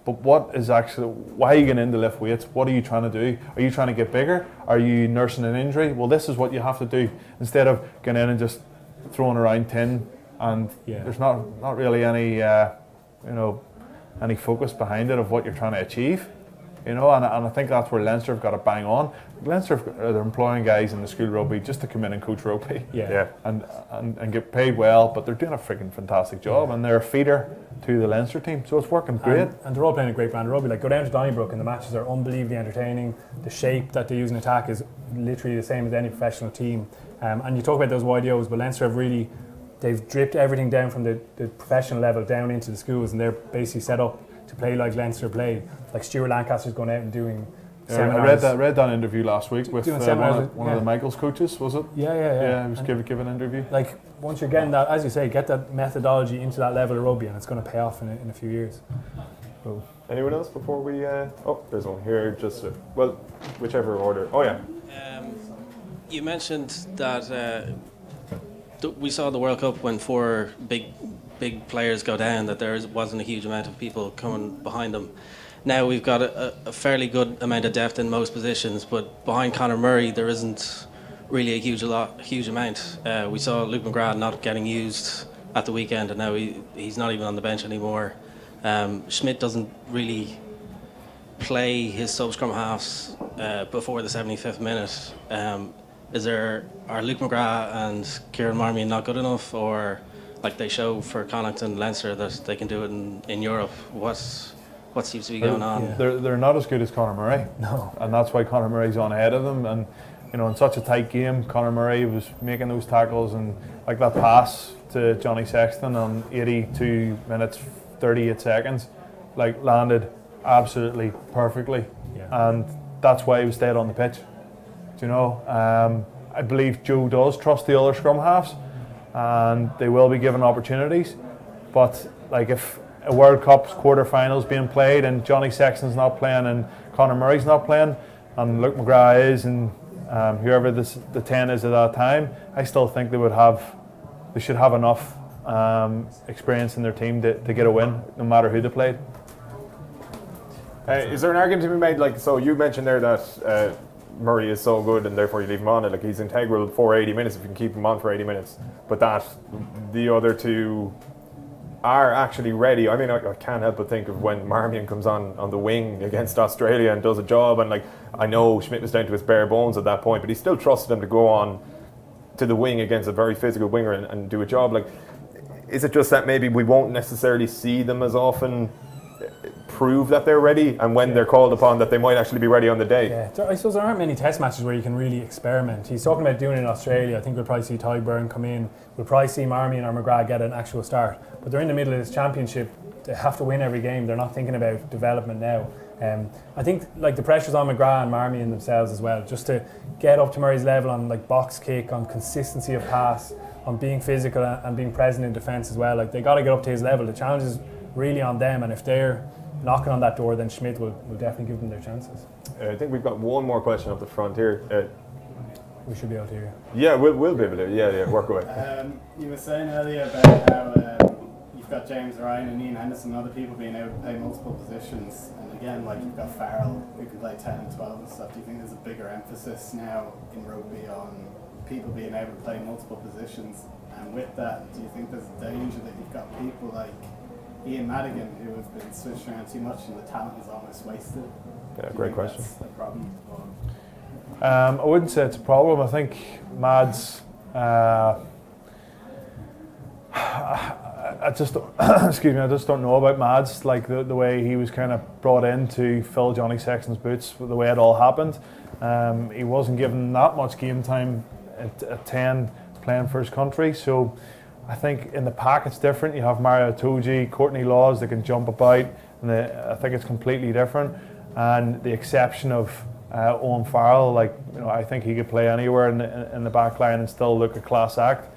But why are you getting in to lift weights? What are you trying to do? Are you trying to get bigger? Are you nursing an injury? Well, this is what you have to do. Instead of getting in and just throwing around tin, and there's not really any any focus behind it of what you're trying to achieve. You know, and I think that's where Leinster have got to bang on. Leinster they're employing guys in the school rugby just to come in and coach rugby, and get paid well, but they're doing a freaking fantastic job, and they're a feeder to the Leinster team, so it's working great. And they're all playing a great brand of rugby. Like go down to Donnybrook, and the matches are unbelievably entertaining. The shape that they use in attack is literally the same as any professional team. And you talk about those YDOs, but Leinster have they've dripped everything down from the professional level down into the schools, and they're basically set up to play like Leinster play. Like Stuart Lancaster's going out and doing seminars. I read that interview last week with Doing one seminars, of the Michaels coaches, was it? Yeah. He was giving an interview. Like, once you're getting that, as you say, get that methodology into that level of rugby, and it's going to pay off in a few years. Cool. Anyone else before we... oh, there's one here. Just, well, whichever order. Oh, yeah. You mentioned that we saw the World Cup when 4 big players go down, that there wasn't a huge amount of people coming behind them. Now we've got a fairly good amount of depth in most positions, but behind Conor Murray there isn't really a huge amount. We saw Luke McGrath not getting used at the weekend, and now he's not even on the bench anymore. Schmidt doesn't really play his sub-scrum halves before the 75th minute. Are Luke McGrath and Kieran Marmion not good enough, or like they show for Connacht and Leinster that they can do it in Europe? What seems to be going on? They're not as good as Conor Murray. No. And that's why Conor Murray's on ahead of them. And in such a tight game, Conor Murray was making those tackles, and like that pass to Johnny Sexton on 82 minutes 38 seconds, like landed absolutely perfectly. And that's why he was stayed on the pitch. I believe Joe does trust the other scrum halves, and they will be given opportunities. But like, if a World Cup quarter-finals being played and Johnny Sexton's not playing and Conor Murray's not playing and Luke McGrath is, and whoever the 10 is at that time, I still think they should have enough experience in their team to get a win, no matter who they played. Is there an argument to be made, like, so you mentioned there that Murray is so good and therefore you leave him on it, like he's integral for 80 minutes if you can keep him on for 80 minutes, but that the other two are actually ready. I mean, I can't help but think of when Marmion comes on the wing against Australia and does a job, and like, I know Schmidt was down to his bare bones at that point, but he still trusted him to go on to the wing against a very physical winger and do a job. Like, is it just that maybe we won't necessarily see them as often prove that they're ready, and when they're called upon that they might actually be ready on the day? Yeah, I suppose there aren't many test matches where you can really experiment. He's talking about doing it in Australia. I think we'll probably see Tyburn come in. We'll probably see Marmion or McGrath get an actual start. But they're in the middle of this championship. They have to win every game. They're not thinking about development now. I think like the pressure's on McGrath and Marmion themselves as well, just to get up to Murray's level on like box kick, on consistency of pass, on being physical and being present in defence as well. Like, they got to get up to his level. The challenge is really on them, and if they're knocking on that door, then Schmidt will definitely give them their chances. I think we've got one more question up the front here. We should be able to hear you. Yeah, we'll be able to. Yeah, work away. You were saying earlier about how you've got James Ryan and Ian Henderson and other people being able to play multiple positions, and again, like, you've got Farrell who can play 10 and 12 and stuff. Do you think there's a bigger emphasis now in rugby on people being able to play multiple positions? And with that, do you think there's a danger that you've got people like Ian Madigan who have been switched around too much and the talent is almost wasted? Yeah, great question. That's a problem. I wouldn't say it's a problem. I think Mads, I just excuse me, I just don't know about Mads, like the way he was kind of brought in to fill Johnny Sexton's boots, the way it all happened. He wasn't given that much game time at 10 playing for his country, so I think in the pack it's different. You have Mario Toji, Courtney Laws, they can jump about, and I think it's completely different. And the exception of Owen Farrell, like, I think he could play anywhere in the back line and still look a class act.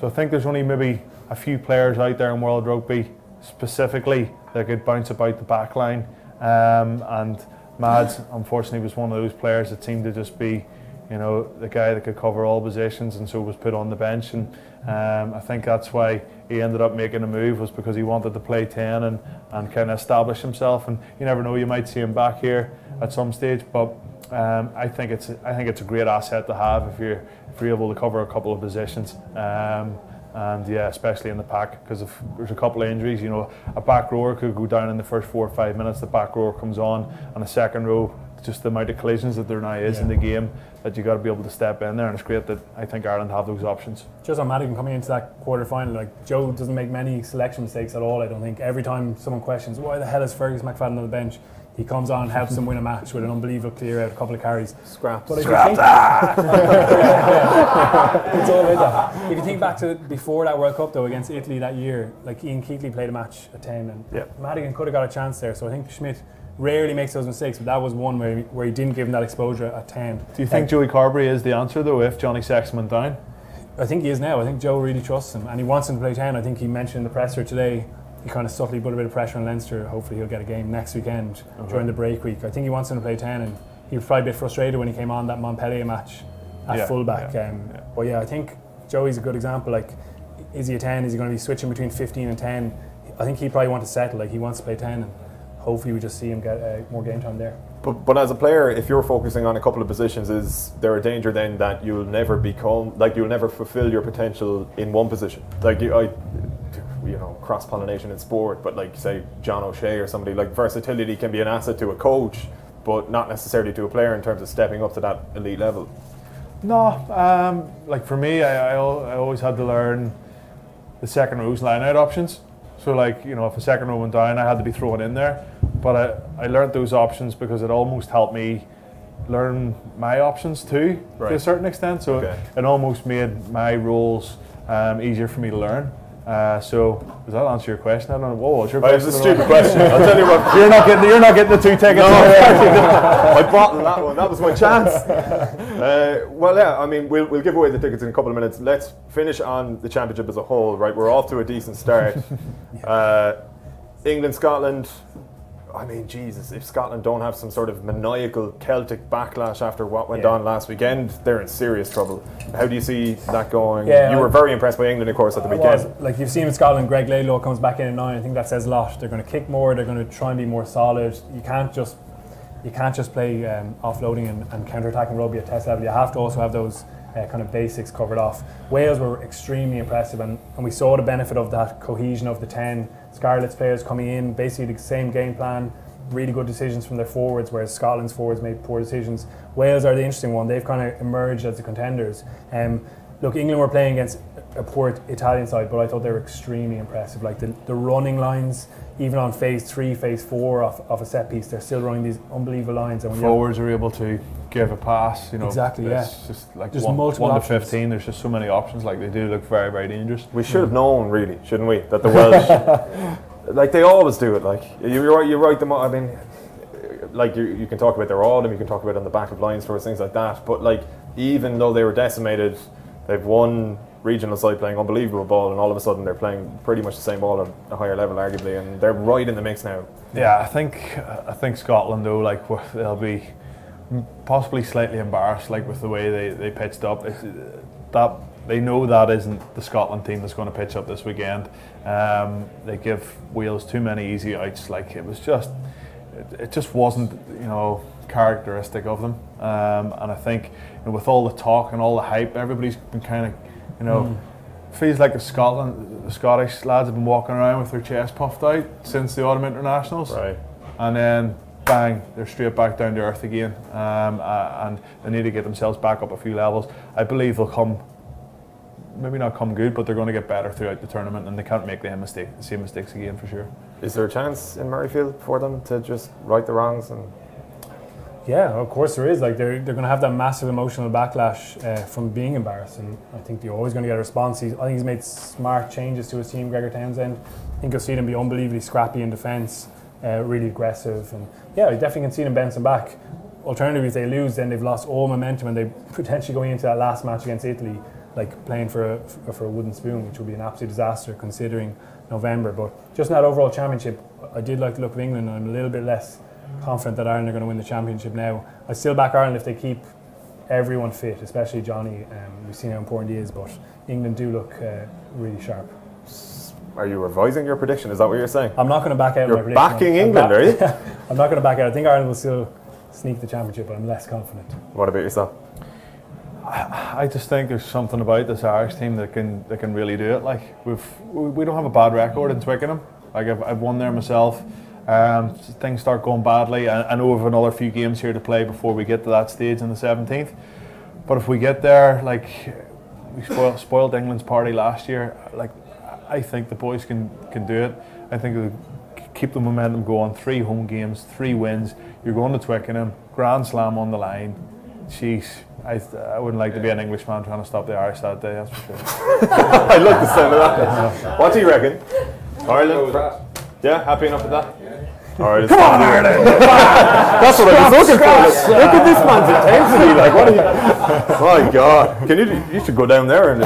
So I think there's only maybe a few players out there in World Rugby specifically that could bounce about the back line. And Mads, unfortunately, was one of those players that seemed to just be, the guy that could cover all positions, and so was put on the bench. And I think that's why he ended up making a move, was because he wanted to play 10 and kind of establish himself. And you never know, you might see him back here at some stage. But I think it's a great asset to have if you're able to cover a couple of positions. And yeah, especially in the pack, because if there's a couple of injuries, a back rower could go down in the first 4 or 5 minutes, the back rower comes on, and a second row, just the amount of collisions that there now is in the game, that you got to be able to step in there, and it's great that I think Ireland have those options. Just on Madigan coming into that quarter final, like, Joe doesn't make many selection mistakes at all, I don't think. Every time someone questions, why the hell is Fergus McFadden on the bench, he comes on and helps them win a match with an unbelievable clear out, a couple of carries. Scraps. But if you think, it's all about that. If you think back to before that World Cup though, against Italy that year, like, Ian Keatley played a match at 10 and Madigan could have got a chance there. So I think Schmidt rarely makes those mistakes, but that was one where he didn't give him that exposure at 10. Do you think Joey Carberry is the answer though if Johnny Sexton went down? I think he is now. I think Joe really trusts him and he wants him to play 10. I think he mentioned in the presser today, he kind of subtly put a bit of pressure on Leinster. Hopefully he'll get a game next weekend during the break week. I think he wants him to play 10, and he was probably a bit frustrated when he came on that Montpellier match at fullback. But yeah, I think Joey's a good example. Like, is he a 10? Is he going to be switching between 15 and 10? I think he probably wants to settle. Like, he wants to play 10, and hopefully we just see him get more game time there. But as a player, if you're focusing on a couple of positions, is there a danger then that you'll never fulfill your potential in one position? Like, cross-pollination in sport, but like, say, John O'Shea or somebody, like, versatility can be an asset to a coach, but not necessarily to a player in terms of stepping up to that elite level. No, like for me, I always had to learn the second row's line-out options. So like, if a second row went down, I had to be thrown in there. But I learned those options because it almost helped me learn my options too, to a certain extent. So it almost made my roles easier for me to learn. So does that answer your question? I don't know. Whoa, what's your question? It was a stupid question. I'll tell you what. You're not getting the 2 tickets. No, I bottled that one. That was my chance. Well, yeah. I mean, we'll give away the tickets in a couple of minutes. Let's finish on the championship as a whole. Right, we're off to a decent start. England, Scotland. I mean, Jesus, if Scotland don't have some sort of maniacal Celtic backlash after what went on last weekend, they're in serious trouble. How do you see that going? You were very impressed by England, of course, at the weekend. Like, you've seen with Scotland, Greg Laidlaw comes back in at 9. I think that says a lot. They're going to kick more. They're going to try and be more solid. You can't just play offloading and counter-attacking rugby at test level. You have to also have those kind of basics covered off. Wales were extremely impressive, and we saw the benefit of that cohesion of the 10 Scarlets players coming in, basically the same game plan, really good decisions from their forwards, whereas Scotland's forwards made poor decisions. Wales are the interesting one. They've kind of emerged as the contenders. Look, England were playing against a poor Italian side, but I thought they were extremely impressive. Like the running lines, even on phase 3, phase 4 of a set piece, they're still running these unbelievable lines. And forwards are able to give a pass, Exactly, it's just like just 1 to 15, there's just so many options. Like, they do look very, very dangerous. We should have known, really, shouldn't we, that the Welsh, like, they always do it. Like, you're right. I mean, like, you can talk about their autumn, you can talk about on the back of line stores, things like that. But like, even though they were decimated, they've won regional side playing unbelievable ball, and all of a sudden they're playing pretty much the same ball at a higher level, arguably, and they're right in the mix now. Yeah, I think Scotland though, like, they'll be possibly slightly embarrassed, like, with the way they pitched up. That they know that isn't the Scotland team that's going to pitch up this weekend. They give Wales too many easy outs. Like, it just wasn't characteristic of them. And I think with all the talk and all the hype, everybody's been kind of feels like the Scottish lads have been walking around with their chest puffed out since the autumn internationals. Right. And then bang, they're straight back down to earth again, and they need to get themselves back up a few levels. I believe they'll maybe not come good, but they're going to get better throughout the tournament, and they can't make the same mistakes again, for sure. Is there a chance in Murrayfield for them to just right the wrongs? Yeah, of course there is. Like, they're going to have that massive emotional backlash from being embarrassed, and I think they're always going to get a response. I think he's made smart changes to his team, Gregor Townsend. I think you'll see them be unbelievably scrappy in defence, really aggressive, and I definitely can see them bouncing back. Alternatively, if they lose, then they've lost all momentum, and they potentially going into that last match against Italy, like, playing for a wooden spoon, which would be an absolute disaster considering November. But just in that overall championship, I did like the look of England. I'm a little bit less confident that Ireland are going to win the championship now. I still back Ireland if they keep everyone fit, especially Johnny. We've seen how important he is, but England do look really sharp. Are you revising your prediction? Is that what you're saying? I'm not going to back out my prediction. You're backing England, are you? I'm not going to back out. I think Ireland will still sneak the championship, but I'm less confident. What about yourself? I just think there's something about this Irish team that can really do it. Like, we don't have a bad record in Twickenham. Like, I've won there myself. Things start going badly. I know we have another few games here to play before we get to that stage on the 17th. But if we get there, like, we spoiled England's party last year. Like, I think the boys can do it. I think they'll keep the momentum going. 3 home games, 3 wins. You're going to Twickenham, Grand Slam on the line. Jeez, I wouldn't like to be an Englishman trying to stop the Irish that day, that's for sure. I love the sound of that. What do you reckon? Ireland? Yeah, happy enough with that? All right, Come on, Ireland! That's what I was looking for. Look at this man's intensity. Like, what are you? My God, you should go down there and.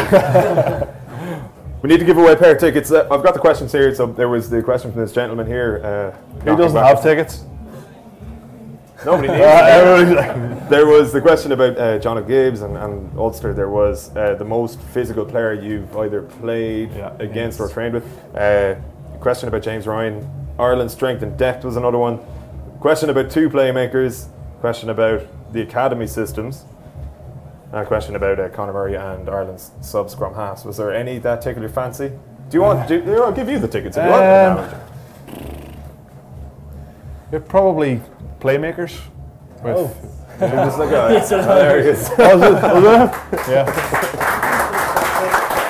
We need to give away a pair of tickets. I've got the questions here. So there was the question from this gentleman here. Who doesn't have tickets? Nobody needs. There was the question about John Gibbs and Ulster. There was the most physical player you've either played against or trained with. Question about James Ryan. Ireland's strength and depth was another one. Question about two playmakers. Question about the academy systems. And a question about Conor Murray and Ireland's sub-scrum halves. Was there any that tickle your fancy? Do you want? I'll give you the tickets if you want. You're probably playmakers. Just like there he is. Yeah.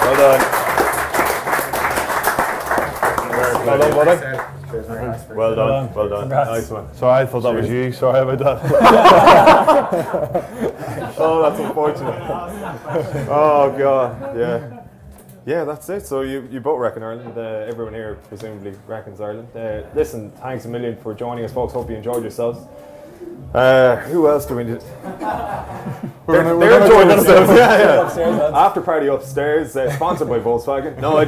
Well done. Well done. Well done. Nice one. Sorry, I thought that was you. Sorry about that. Oh, that's unfortunate. Oh God. Yeah. Yeah, that's it. So you both reckon Ireland. Everyone here presumably reckons Ireland. Listen, thanks a million for joining us, folks. Hope you enjoyed yourselves. Who else do we need? They're enjoying themselves. Yeah. After party upstairs, sponsored by Volkswagen. No, I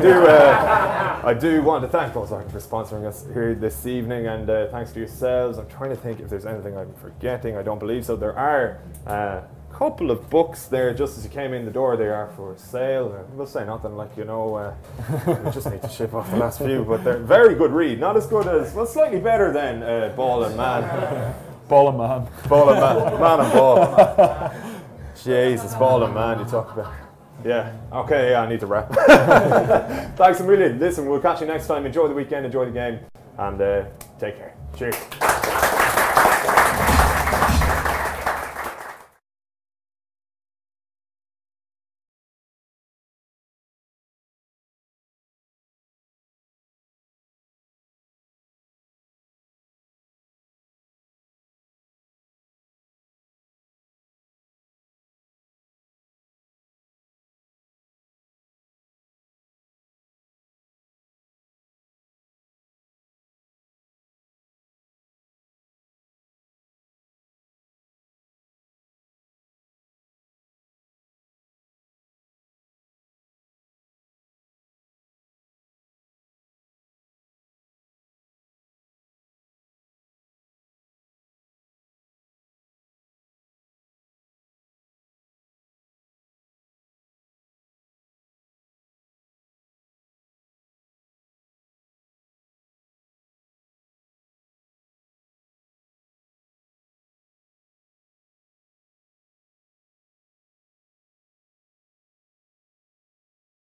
do want to thank Volkswagen for sponsoring us here this evening, and thanks to yourselves. I'm trying to think if there's anything I'm forgetting. I don't believe so. There are a couple of books there just as you came in the door. They are for sale. We'll say nothing like, we just need to ship off the last few, but they're very good read. Not as good as, well, slightly better than Ball and Man. Ball and Man. Ball and Man. Man and Ball. Jesus, Ball and Man you talk about. Yeah. Okay, I need to wrap. Thanks a million. Listen, we'll catch you next time. Enjoy the weekend, enjoy the game, and take care. Cheers.